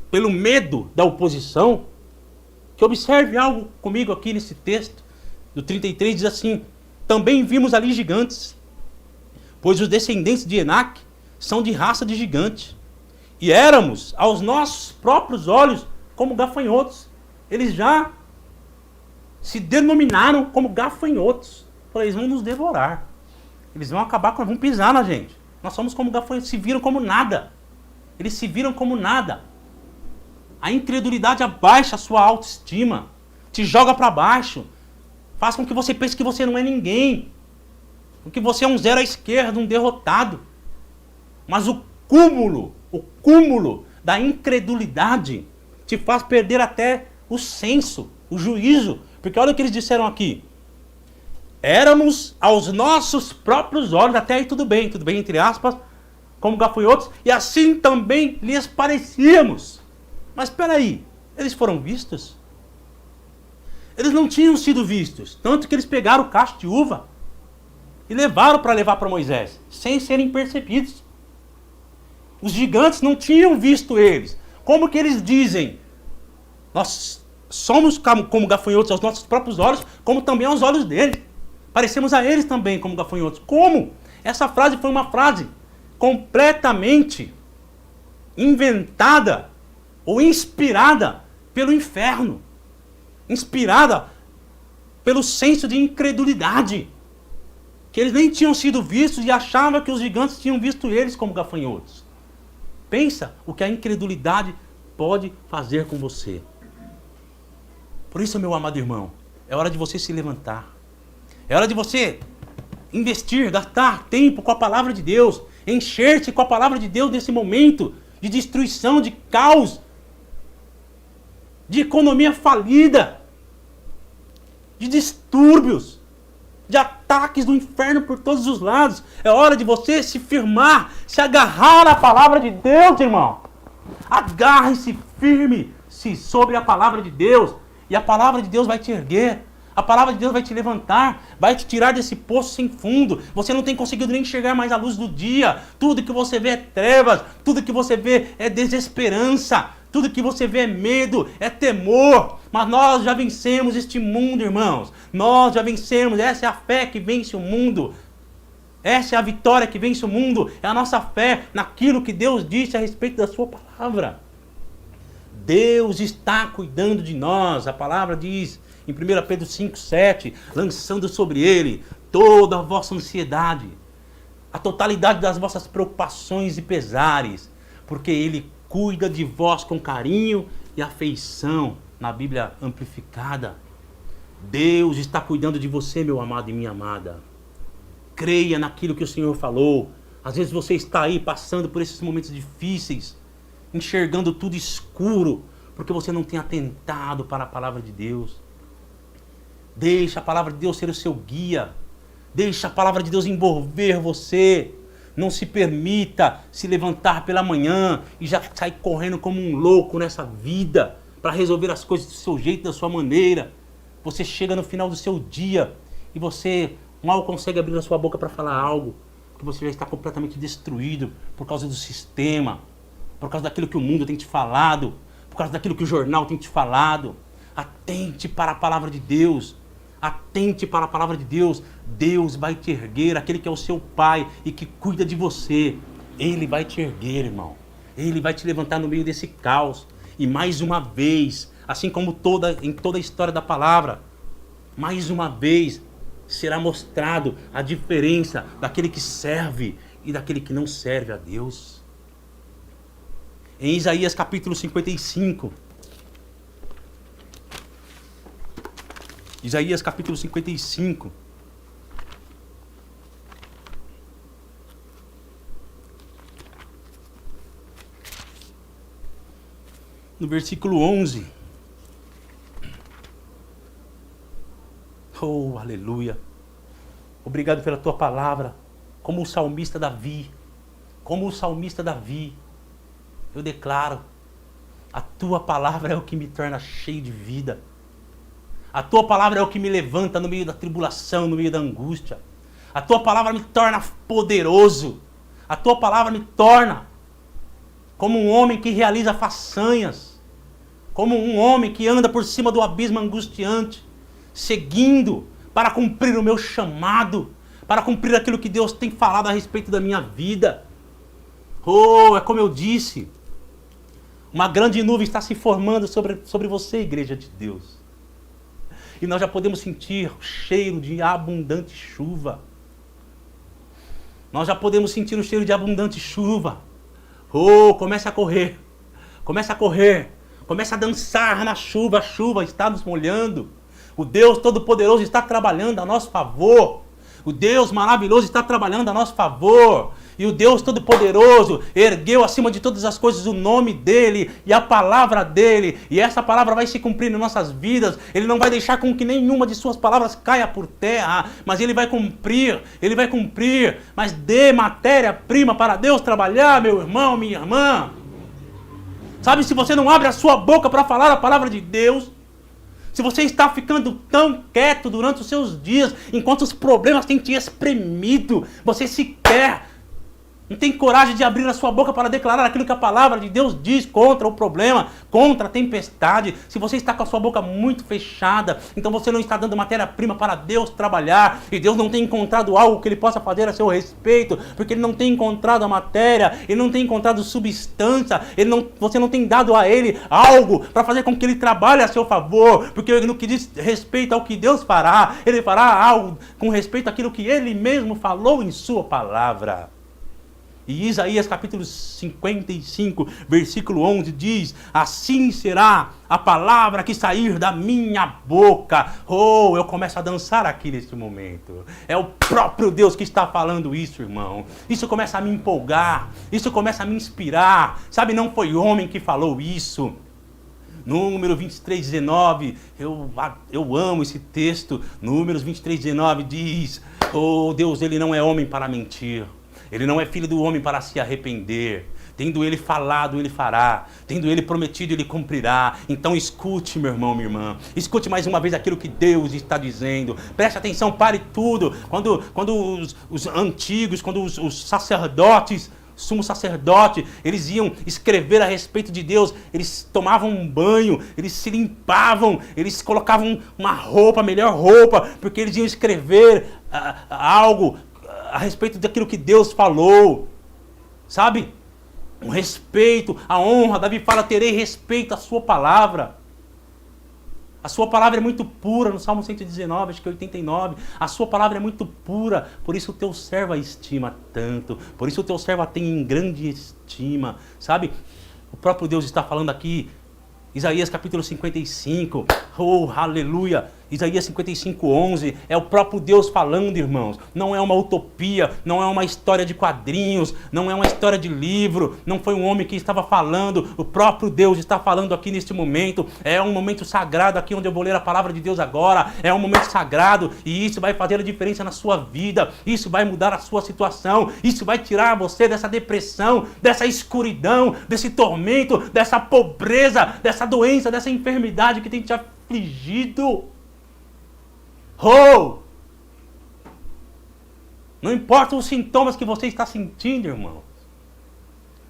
Speaker 1: pelo medo da oposição, que observe algo comigo aqui nesse texto, do 33, diz assim: também vimos ali gigantes, pois os descendentes de Enaque são de raça de gigante, e éramos, aos nossos próprios olhos, como gafanhotos. Eles já se denominaram como gafanhotos. Eles vão nos devorar. Eles vão acabar com nós, vão pisar na gente. Nós somos como gafanhotos, se viram como nada. Eles se viram como nada. A incredulidade abaixa a sua autoestima, te joga para baixo, faz com que você pense que você não é ninguém, que você é um zero à esquerda, um derrotado. Mas o cúmulo da incredulidade te faz perder até o senso, o juízo. Porque olha o que eles disseram aqui: éramos aos nossos próprios olhos, até aí tudo bem entre aspas, como gafanhotos, e assim também lhes parecíamos. Mas espera aí, eles foram vistos? Eles não tinham sido vistos, tanto que eles pegaram o cacho de uva e levaram para Moisés, sem serem percebidos. Os gigantes não tinham visto eles. Como que eles dizem? Nós somos como gafanhotos aos nossos próprios olhos, como também aos olhos deles. Parecemos a eles também como gafanhotos. Como? Essa frase foi uma frase completamente inventada ou inspirada pelo inferno. Inspirada pelo senso de incredulidade. Que eles nem tinham sido vistos e achavam que os gigantes tinham visto eles como gafanhotos. Pensa o que a incredulidade pode fazer com você. Por isso, meu amado irmão, é hora de você se levantar. É hora de você investir, gastar tempo com a palavra de Deus, encher-se com a palavra de Deus nesse momento de destruição, de caos, de economia falida, de distúrbios, de ataques do inferno por todos os lados. É hora de você se firmar, se agarrar à palavra de Deus, irmão. Agarre-se firme-se sobre a palavra de Deus, e a palavra de Deus vai te erguer. A palavra de Deus vai te levantar, vai te tirar desse poço sem fundo. Você não tem conseguido nem enxergar mais a luz do dia. Tudo que você vê é trevas, tudo que você vê é desesperança, tudo que você vê é medo, é temor. Mas nós já vencemos este mundo, irmãos. Nós já vencemos. Essa é a fé que vence o mundo. Essa é a vitória que vence o mundo. É a nossa fé naquilo que Deus disse a respeito da sua palavra. Deus está cuidando de nós. A palavra diz em 1 Pedro 5,7, lançando sobre ele toda a vossa ansiedade, a totalidade das vossas preocupações e pesares, porque ele cuida de vós com carinho e afeição, na Bíblia amplificada. Deus está cuidando de você, meu amado e minha amada. Creia naquilo que o Senhor falou. Às vezes você está aí passando por esses momentos difíceis, enxergando tudo escuro, porque você não tem atentado para a palavra de Deus. Deixa a palavra de Deus ser o seu guia. Deixa a palavra de Deus envolver você. Não se permita se levantar pela manhã e já sair correndo como um louco nessa vida para resolver as coisas do seu jeito, da sua maneira. Você chega no final do seu dia e você mal consegue abrir a sua boca para falar algo, porque você já está completamente destruído por causa do sistema, por causa daquilo que o mundo tem te falado, por causa daquilo que o jornal tem te falado. Atente para a palavra de Deus. Atente para a palavra de Deus. Deus vai te erguer, aquele que é o seu Pai e que cuida de você. Ele vai te erguer, irmão. Ele vai te levantar no meio desse caos. E mais uma vez, assim como em toda a história da palavra, mais uma vez será mostrado a diferença daquele que serve e daquele que não serve a Deus. Em Isaías capítulo 55, Isaías capítulo 55. No versículo 11. Oh, aleluia. Obrigado pela tua palavra. Como o salmista Davi. Eu declaro, a tua palavra é o que me torna cheio de vida. A tua palavra é o que me levanta no meio da tribulação, no meio da angústia. A tua palavra me torna poderoso. A tua palavra me torna como um homem que realiza façanhas. Como um homem que anda por cima do abismo angustiante, seguindo para cumprir o meu chamado, para cumprir aquilo que Deus tem falado a respeito da minha vida. Oh, é como eu disse, uma grande nuvem está se formando sobre você, igreja de Deus. E nós já podemos sentir o cheiro de abundante chuva. Nós já podemos sentir o cheiro de abundante chuva. Oh, comece a correr. Comece a correr. Comece a dançar na chuva. A chuva está nos molhando. O Deus Todo-Poderoso está trabalhando a nosso favor. O Deus maravilhoso está trabalhando a nosso favor. E o Deus Todo-Poderoso ergueu acima de todas as coisas o nome dEle e a palavra dEle. E essa palavra vai se cumprir em nossas vidas. Ele não vai deixar com que nenhuma de suas palavras caia por terra. Mas Ele vai cumprir. Ele vai cumprir. Mas dê matéria-prima para Deus trabalhar, meu irmão, minha irmã. Sabe, se você não abre a sua boca para falar a palavra de Deus, se você está ficando tão quieto durante os seus dias, enquanto os problemas têm te espremido, você sequer não tem coragem de abrir a sua boca para declarar aquilo que a palavra de Deus diz contra o problema, contra a tempestade. Se você está com a sua boca muito fechada, então você não está dando matéria-prima para Deus trabalhar. E Deus não tem encontrado algo que Ele possa fazer a seu respeito, porque Ele não tem encontrado a matéria, Ele não tem encontrado substância, você não tem dado a Ele algo para fazer com que Ele trabalhe a seu favor. Porque no que diz respeito ao que Deus fará, Ele fará algo com respeito àquilo que Ele mesmo falou em sua palavra. E Isaías capítulo 55, versículo 11 diz: assim será a palavra que sair da minha boca. Oh, eu começo a dançar aqui neste momento. É o próprio Deus que está falando isso, irmão. Isso começa a me empolgar, isso começa a me inspirar. Sabe, não foi homem que falou isso. Número 23, 19, eu amo esse texto. Números 23, 19 diz: oh, Deus, ele não é homem para mentir. Ele não é filho do homem para se arrepender. Tendo ele falado, ele fará. Tendo ele prometido, ele cumprirá. Então escute, meu irmão, minha irmã. Escute mais uma vez aquilo que Deus está dizendo. Preste atenção, pare tudo. Quando os antigos, quando os sacerdotes, sumo sacerdote, eles iam escrever a respeito de Deus, eles tomavam um banho, eles se limpavam, eles colocavam uma roupa, a melhor roupa, porque eles iam escrever algo a respeito daquilo que Deus falou, sabe? Um respeito, a honra. Davi fala: terei respeito à sua palavra. A sua palavra é muito pura, no Salmo 119, acho que 89. A sua palavra é muito pura, por isso o teu servo a estima tanto. Por isso o teu servo a tem em grande estima. Sabe? O próprio Deus está falando aqui. Isaías capítulo 55. Oh, aleluia. Isaías 55, 11. É o próprio Deus falando, irmãos. Não é uma utopia, não é uma história de quadrinhos, não é uma história de livro, não foi um homem que estava falando. O próprio Deus está falando aqui neste momento. É um momento sagrado aqui onde eu vou ler a palavra de Deus agora. É um momento sagrado e isso vai fazer a diferença na sua vida. Isso vai mudar a sua situação. Isso vai tirar você dessa depressão, dessa escuridão, desse tormento, dessa pobreza, dessa doença, dessa enfermidade que tem te afligido. Oh! Não importa os sintomas que você está sentindo, irmão.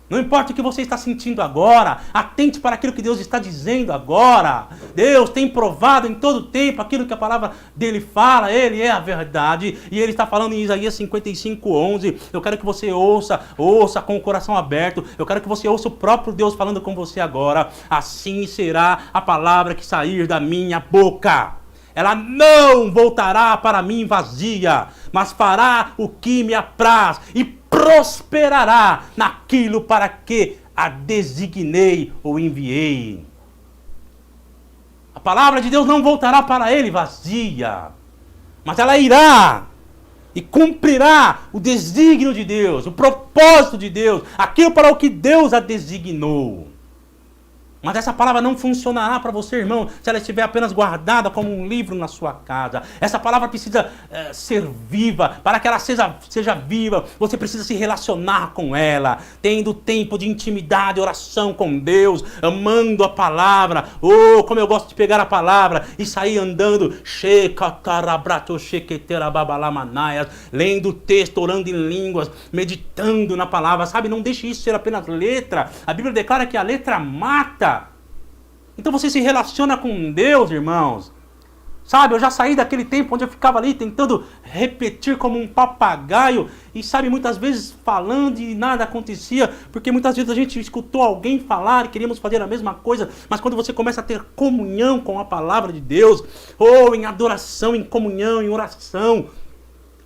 Speaker 1: Não importa o que você está sentindo agora. Atente para aquilo que Deus está dizendo agora. Deus tem provado em todo tempo aquilo que a palavra dele fala. Ele é a verdade. E ele está falando em Isaías 55, 11. Eu quero que você ouça com o coração aberto. Eu quero que você ouça o próprio Deus falando com você agora. Assim será a palavra que sair da minha boca. Ela não voltará para mim vazia, mas fará o que me apraz e prosperará naquilo para que a designei ou enviei. A palavra de Deus não voltará para ele vazia, mas ela irá e cumprirá o desígnio de Deus, o propósito de Deus, aquilo para o que Deus a designou. Mas essa palavra não funcionará para você, irmão, se ela estiver apenas guardada como um livro na sua casa. Essa palavra precisa ser viva. Para que ela seja viva, você precisa se relacionar com ela, tendo tempo de intimidade, oração com Deus, amando a palavra. Oh, como eu gosto de pegar a palavra e sair andando, lendo o texto, orando em línguas, meditando na palavra. Sabe, não deixe isso ser apenas letra. A Bíblia declara que a letra mata. Então você se relaciona com Deus, irmãos. Sabe, eu já saí daquele tempo onde eu ficava ali tentando repetir como um papagaio. E sabe, muitas vezes falando e nada acontecia. Porque muitas vezes a gente escutou alguém falar e queríamos fazer a mesma coisa. Mas quando você começa a ter comunhão com a palavra de Deus, ou em adoração, em comunhão, em oração,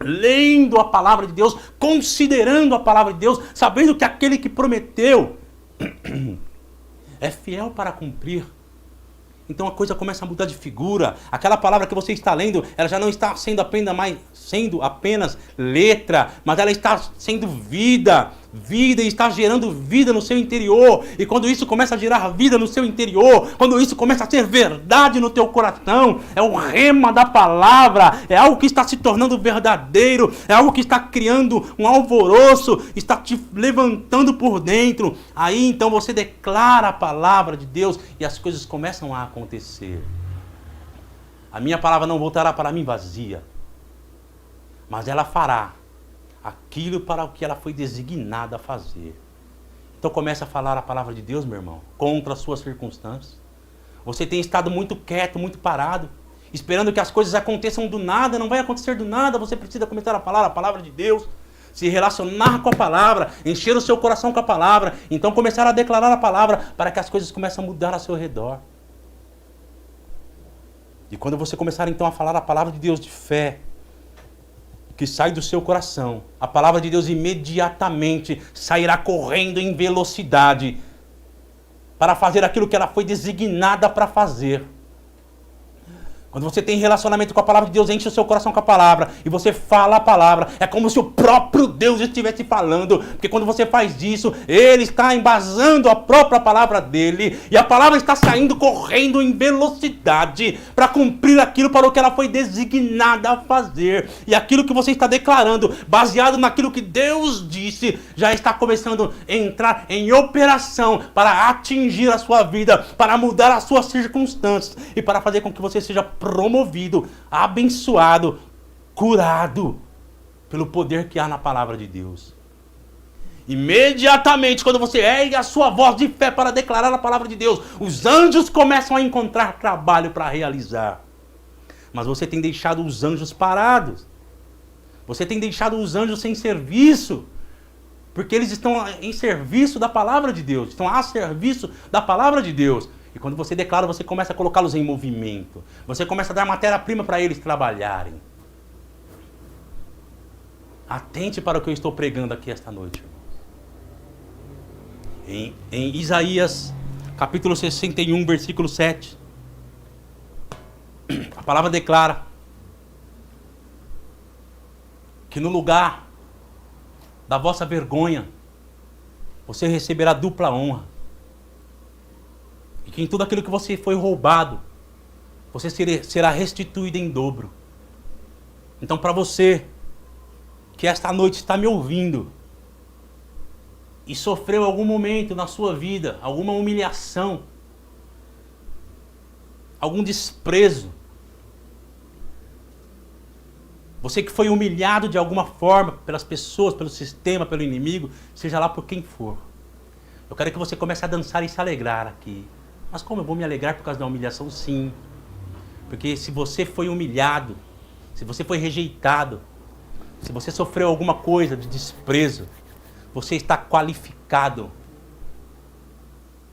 Speaker 1: lendo a palavra de Deus, considerando a palavra de Deus, sabendo que aquele que prometeu é fiel para cumprir. Então a coisa começa a mudar de figura. Aquela palavra que você está lendo, ela já não está sendo apenas letra, mas ela está sendo vida e está gerando vida no seu interior. E quando isso começa a gerar vida no seu interior, quando isso começa a ser verdade no teu coração, é o rema da palavra, é algo que está se tornando verdadeiro, é algo que está criando um alvoroço, está te levantando por dentro. Aí então você declara a palavra de Deus e as coisas começam a acontecer. A minha palavra não voltará para mim vazia, mas ela fará aquilo para o que ela foi designada a fazer. Então comece a falar a palavra de Deus, meu irmão, contra as suas circunstâncias. Você tem estado muito quieto, muito parado, esperando que as coisas aconteçam do nada. Não vai acontecer do nada, você precisa começar a falar a palavra de Deus, se relacionar com a palavra, encher o seu coração com a palavra, então começar a declarar a palavra para que as coisas comecem a mudar ao seu redor. E quando você começar então a falar a palavra de Deus de fé, que sai do seu coração, a palavra de Deus imediatamente sairá correndo em velocidade para fazer aquilo que ela foi designada para fazer. Quando você tem relacionamento com a palavra de Deus, enche o seu coração com a palavra e você fala a palavra, é como se o próprio Deus estivesse falando, porque quando você faz isso, Ele está embasando a própria palavra dele e a palavra está saindo correndo em velocidade para cumprir aquilo para o que ela foi designada a fazer. E aquilo que você está declarando, baseado naquilo que Deus disse, já está começando a entrar em operação para atingir a sua vida, para mudar as suas circunstâncias e para fazer com que você seja promovido, abençoado, curado pelo poder que há na palavra de Deus. Imediatamente, quando você ergue a sua voz de fé para declarar a palavra de Deus, os anjos começam a encontrar trabalho para realizar. Mas você tem deixado os anjos parados. Você tem deixado os anjos sem serviço. Porque eles estão em serviço da palavra de Deus. Estão a serviço da palavra de Deus. E quando você declara, você começa a colocá-los em movimento. Você começa a dar matéria-prima para eles trabalharem. Atente para o que eu estou pregando aqui esta noite, irmãos. Em Isaías, capítulo 61, versículo 7. A palavra declara que no lugar da vossa vergonha, você receberá dupla honra. E que em tudo aquilo que você foi roubado, você será restituído em dobro. Então, para você que esta noite está me ouvindo e sofreu algum momento na sua vida, alguma humilhação, algum desprezo, você que foi humilhado de alguma forma pelas pessoas, pelo sistema, pelo inimigo, seja lá por quem for, eu quero que você comece a dançar e se alegrar aqui. Mas como eu vou me alegrar por causa da humilhação? Sim. Porque se você foi humilhado, se você foi rejeitado, se você sofreu alguma coisa de desprezo, você está qualificado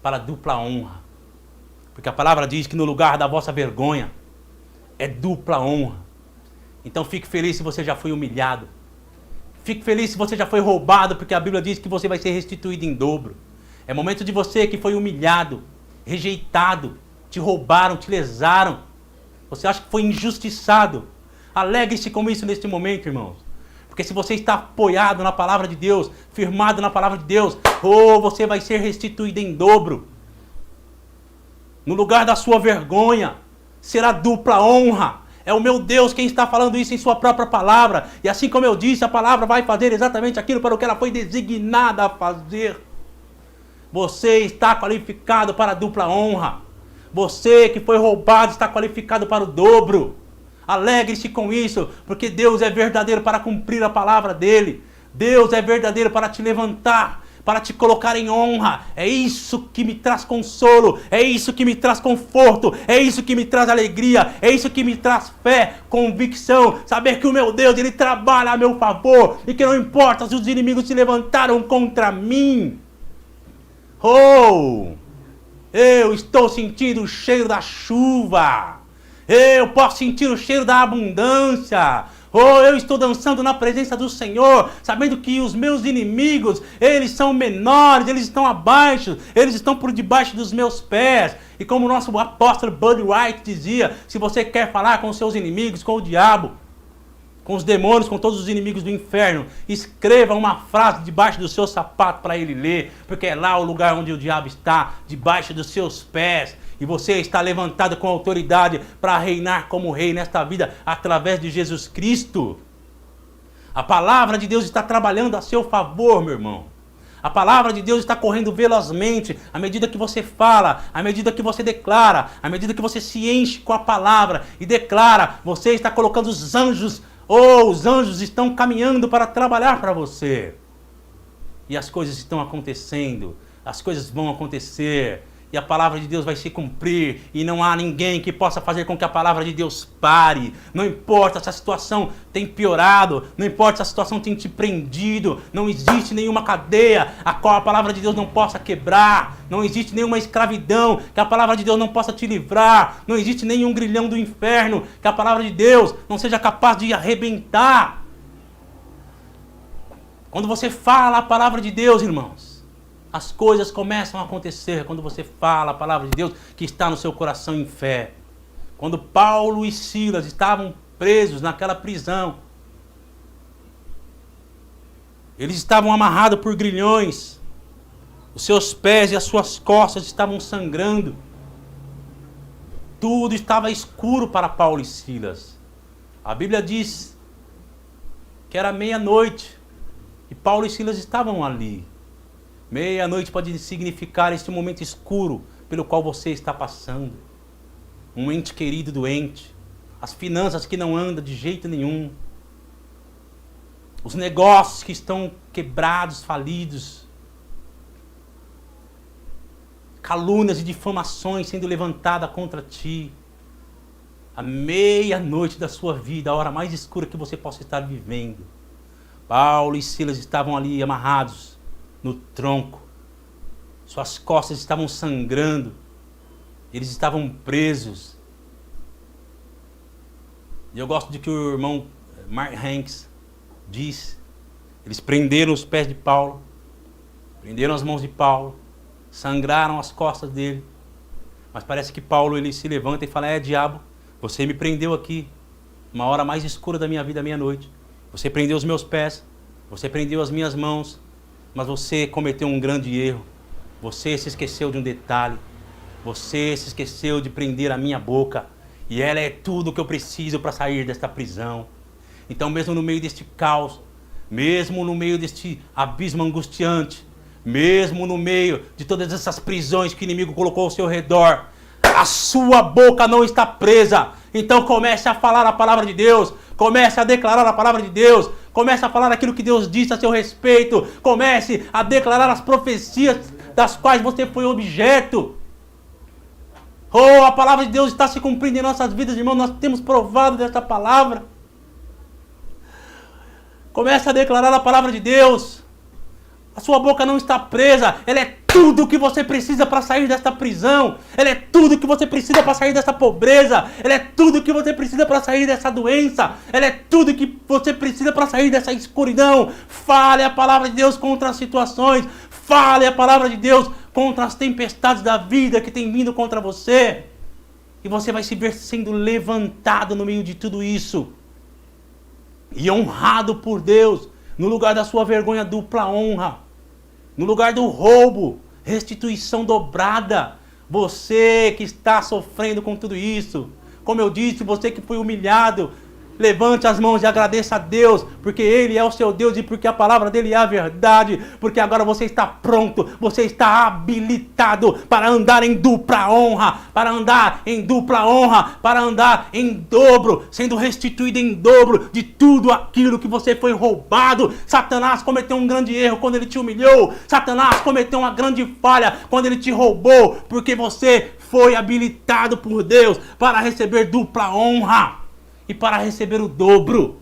Speaker 1: para dupla honra. Porque a palavra diz que no lugar da vossa vergonha é dupla honra. Então fique feliz se você já foi humilhado. Fique feliz se você já foi roubado, porque a Bíblia diz que você vai ser restituído em dobro. É momento de você que foi humilhado, rejeitado, te roubaram, te lesaram. Você acha que foi injustiçado. Alegre-se com isso neste momento, irmãos. Porque se você está apoiado na palavra de Deus, firmado na palavra de Deus, você vai ser restituído em dobro. No lugar da sua vergonha, será dupla honra. É o meu Deus quem está falando isso em sua própria palavra. E assim como eu disse, a palavra vai fazer exatamente aquilo para o que ela foi designada a fazer. Você está qualificado para a dupla honra. Você que foi roubado está qualificado para o dobro. Alegre-se com isso, porque Deus é verdadeiro para cumprir a palavra dele. Deus é verdadeiro para te levantar, para te colocar em honra. É isso que me traz consolo, é isso que me traz conforto, é isso que me traz alegria, é isso que me traz fé, convicção. Saber que o meu Deus, ele trabalha a meu favor e que não importa se os inimigos se levantaram contra mim. Eu estou sentindo o cheiro da chuva. Eu posso sentir o cheiro da abundância. Eu estou dançando na presença do Senhor, sabendo que os meus inimigos, eles são menores, eles estão abaixo, eles estão por debaixo dos meus pés. E como o nosso apóstolo Buddy Wright dizia, se você quer falar com os seus inimigos, com o diabo, com os demônios, com todos os inimigos do inferno, escreva uma frase debaixo do seu sapato para ele ler, porque é lá o lugar onde o diabo está, debaixo dos seus pés. E você está levantado com autoridade para reinar como rei nesta vida através de Jesus Cristo. A palavra de Deus está trabalhando a seu favor, meu irmão. A palavra de Deus está correndo velozmente à medida que você fala, à medida que você declara, à medida que você se enche com a palavra e declara. Você está colocando os anjos, os anjos estão caminhando para trabalhar para você. E as coisas estão acontecendo, as coisas vão acontecer. E a palavra de Deus vai se cumprir. E não há ninguém que possa fazer com que a palavra de Deus pare. Não importa se a situação tem piorado. Não importa se a situação tem te prendido. Não existe nenhuma cadeia a qual a palavra de Deus não possa quebrar. Não existe nenhuma escravidão que a palavra de Deus não possa te livrar. Não existe nenhum grilhão do inferno que a palavra de Deus não seja capaz de arrebentar. Quando você fala a palavra de Deus, irmãos, as coisas começam a acontecer quando você fala a palavra de Deus que está no seu coração em fé. Quando Paulo e Silas estavam presos naquela prisão, eles estavam amarrados por grilhões, os seus pés e as suas costas estavam sangrando. Tudo estava escuro para Paulo e Silas. A Bíblia diz que era meia-noite e Paulo e Silas estavam ali. Meia-noite pode significar esse momento escuro pelo qual você está passando. Um ente querido doente, as finanças que não andam de jeito nenhum, os negócios que estão quebrados, falidos, calúnias e difamações sendo levantadas contra ti. A meia-noite da sua vida, a hora mais escura que você possa estar vivendo. Paulo e Silas estavam ali amarrados no tronco. Suas costas estavam sangrando. Eles estavam presos. E eu gosto de que o irmão Mark Hanks diz. Eles prenderam os pés de Paulo, prenderam as mãos de Paulo, sangraram as costas dele. Mas parece que Paulo ele se levanta e fala: diabo, você me prendeu aqui, uma hora mais escura da minha vida, meia-noite. Você prendeu os meus pés, você prendeu as minhas mãos, mas você cometeu um grande erro. Você se esqueceu de um detalhe. Você se esqueceu de prender a minha boca. E ela é tudo o que eu preciso para sair desta prisão. Então, mesmo no meio deste caos, mesmo no meio deste abismo angustiante, mesmo no meio de todas essas prisões que o inimigo colocou ao seu redor, a sua boca não está presa. Então comece a falar a palavra de Deus. Comece a declarar a palavra de Deus. Comece a falar aquilo que Deus disse a seu respeito. Comece a declarar as profecias das quais você foi objeto. Oh, a palavra de Deus está se cumprindo em nossas vidas, irmãos. Nós temos provado desta palavra. Comece a declarar a palavra de Deus. A sua boca não está presa. Ela é tudo o que você precisa para sair desta prisão. Ela é tudo o que você precisa para sair dessa pobreza. Ela é tudo o que você precisa para sair dessa doença. Ela é tudo o que você precisa para sair dessa escuridão. Fale a palavra de Deus contra as situações. Fale a palavra de Deus contra as tempestades da vida que tem vindo contra você. E você vai se ver sendo levantado no meio de tudo isso. E honrado por Deus. No lugar da sua vergonha, dupla honra. No lugar do roubo, restituição dobrada. Você que está sofrendo com tudo isso. Como eu disse, você que foi humilhado, levante as mãos e agradeça a Deus, porque Ele é o seu Deus e porque a palavra dEle é a verdade. Porque agora você está pronto, você está habilitado para andar em dupla honra, para andar em dupla honra, para andar em dobro, sendo restituído em dobro de tudo aquilo que você foi roubado. Satanás cometeu um grande erro quando ele te humilhou. Satanás cometeu uma grande falha quando ele te roubou, porque você foi habilitado por Deus para receber dupla honra. E para receber o dobro.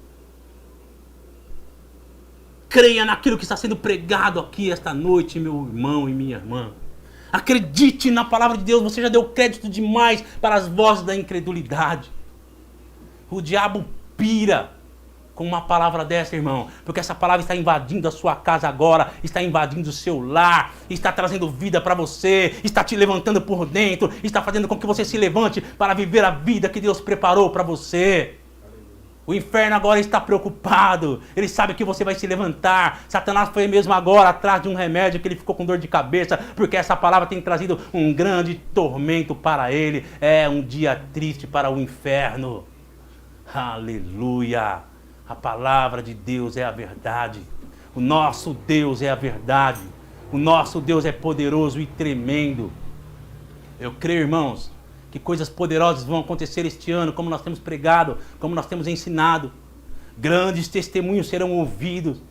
Speaker 1: Creia naquilo que está sendo pregado aqui esta noite, meu irmão e minha irmã. Acredite na palavra de Deus. Você já deu crédito demais para as vozes da incredulidade. O diabo pira com uma palavra dessa, irmão. Porque essa palavra está invadindo a sua casa agora. Está invadindo o seu lar. Está trazendo vida para você. Está te levantando por dentro. Está fazendo com que você se levante para viver a vida que Deus preparou para você. O inferno agora está preocupado. Ele sabe que você vai se levantar. Satanás foi mesmo agora atrás de um remédio que ele ficou com dor de cabeça. Porque essa palavra tem trazido um grande tormento para ele. É um dia triste para o inferno. Aleluia. A palavra de Deus é a verdade. O nosso Deus é a verdade. O nosso Deus é poderoso e tremendo. Eu creio, irmãos, que coisas poderosas vão acontecer este ano, como nós temos pregado, como nós temos ensinado. Grandes testemunhos serão ouvidos.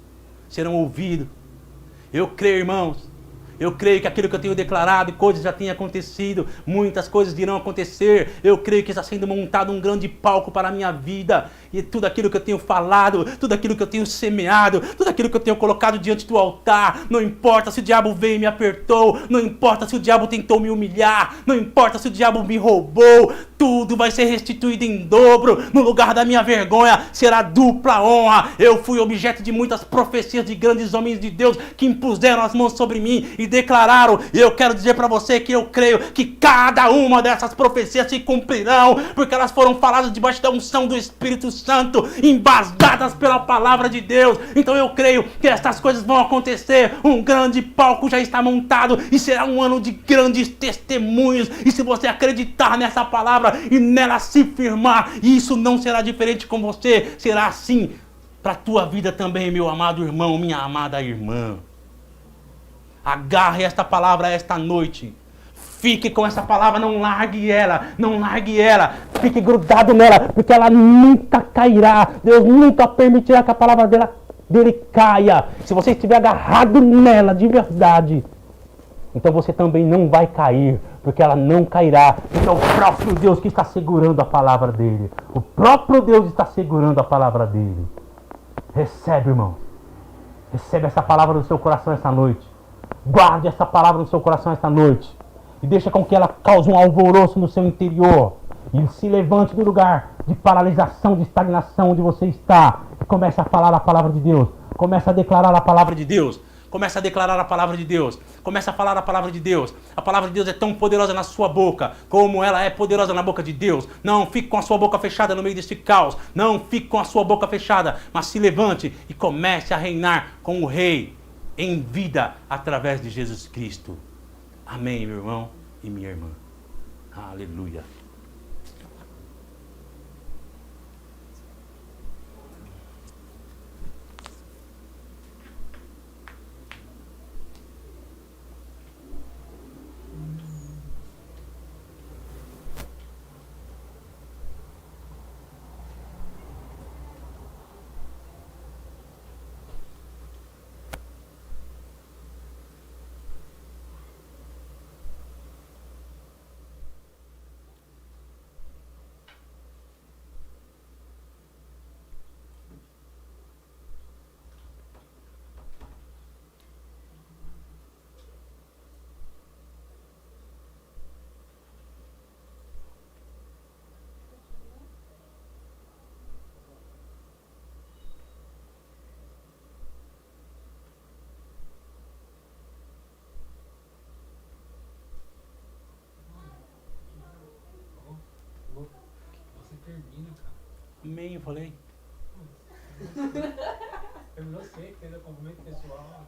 Speaker 1: Eu creio, irmãos. Eu creio que aquilo que eu tenho declarado, coisas já têm acontecido. Muitas coisas irão acontecer. Eu creio que está sendo montado um grande palco para a minha vida. E tudo aquilo que eu tenho falado, tudo aquilo que eu tenho semeado, tudo aquilo que eu tenho colocado diante do altar. Não importa se o diabo veio e me apertou. Não importa se o diabo tentou me humilhar. Não importa se o diabo me roubou. tudo vai ser restituído em dobro. No lugar da minha vergonha será dupla honra. Eu fui objeto de muitas profecias de grandes homens de Deus que impuseram as mãos sobre mim e declararam. E eu quero dizer para você que eu creio que cada uma dessas profecias se cumprirão, porque elas foram faladas debaixo da unção do Espírito Santo, embasadas pela palavra de Deus. Então eu creio que essas coisas vão acontecer. Um grande palco já está montado e será um ano de grandes testemunhos. E se você acreditar nessa palavra e nela se firmar, isso não será diferente com você, será assim para a tua vida também, meu amado irmão, minha amada irmã. Agarre esta palavra esta noite. Fique com essa palavra, não largue ela, não largue ela. Fique grudado nela, porque ela nunca cairá. Deus nunca permitirá que a palavra dele caia. Se você estiver agarrado nela de verdade, então você também não vai cair, porque ela não cairá. Porque é o próprio Deus que está segurando a palavra dele. O próprio Deus está segurando a palavra dele. Recebe, irmão. Recebe essa palavra no seu coração esta noite. Guarde essa palavra no seu coração esta noite. E deixa com que ela cause um alvoroço no seu interior. E se levante do lugar de paralisação, de estagnação onde você está. E comece a falar a palavra de Deus. Comece a declarar a palavra de Deus. Comece a declarar a palavra de Deus. Comece a falar a palavra de Deus. A palavra de Deus é tão poderosa na sua boca como ela é poderosa na boca de Deus. Não fique com a sua boca fechada no meio deste caos. Não fique com a sua boca fechada. Mas se levante e comece a reinar com o Rei em vida através de Jesus Cristo. Amém, meu irmão e minha irmã. Aleluia.
Speaker 2: Você termina, cara.
Speaker 1: Amém, eu falei.
Speaker 2: Terminou seco, fez o cumprimento pessoal.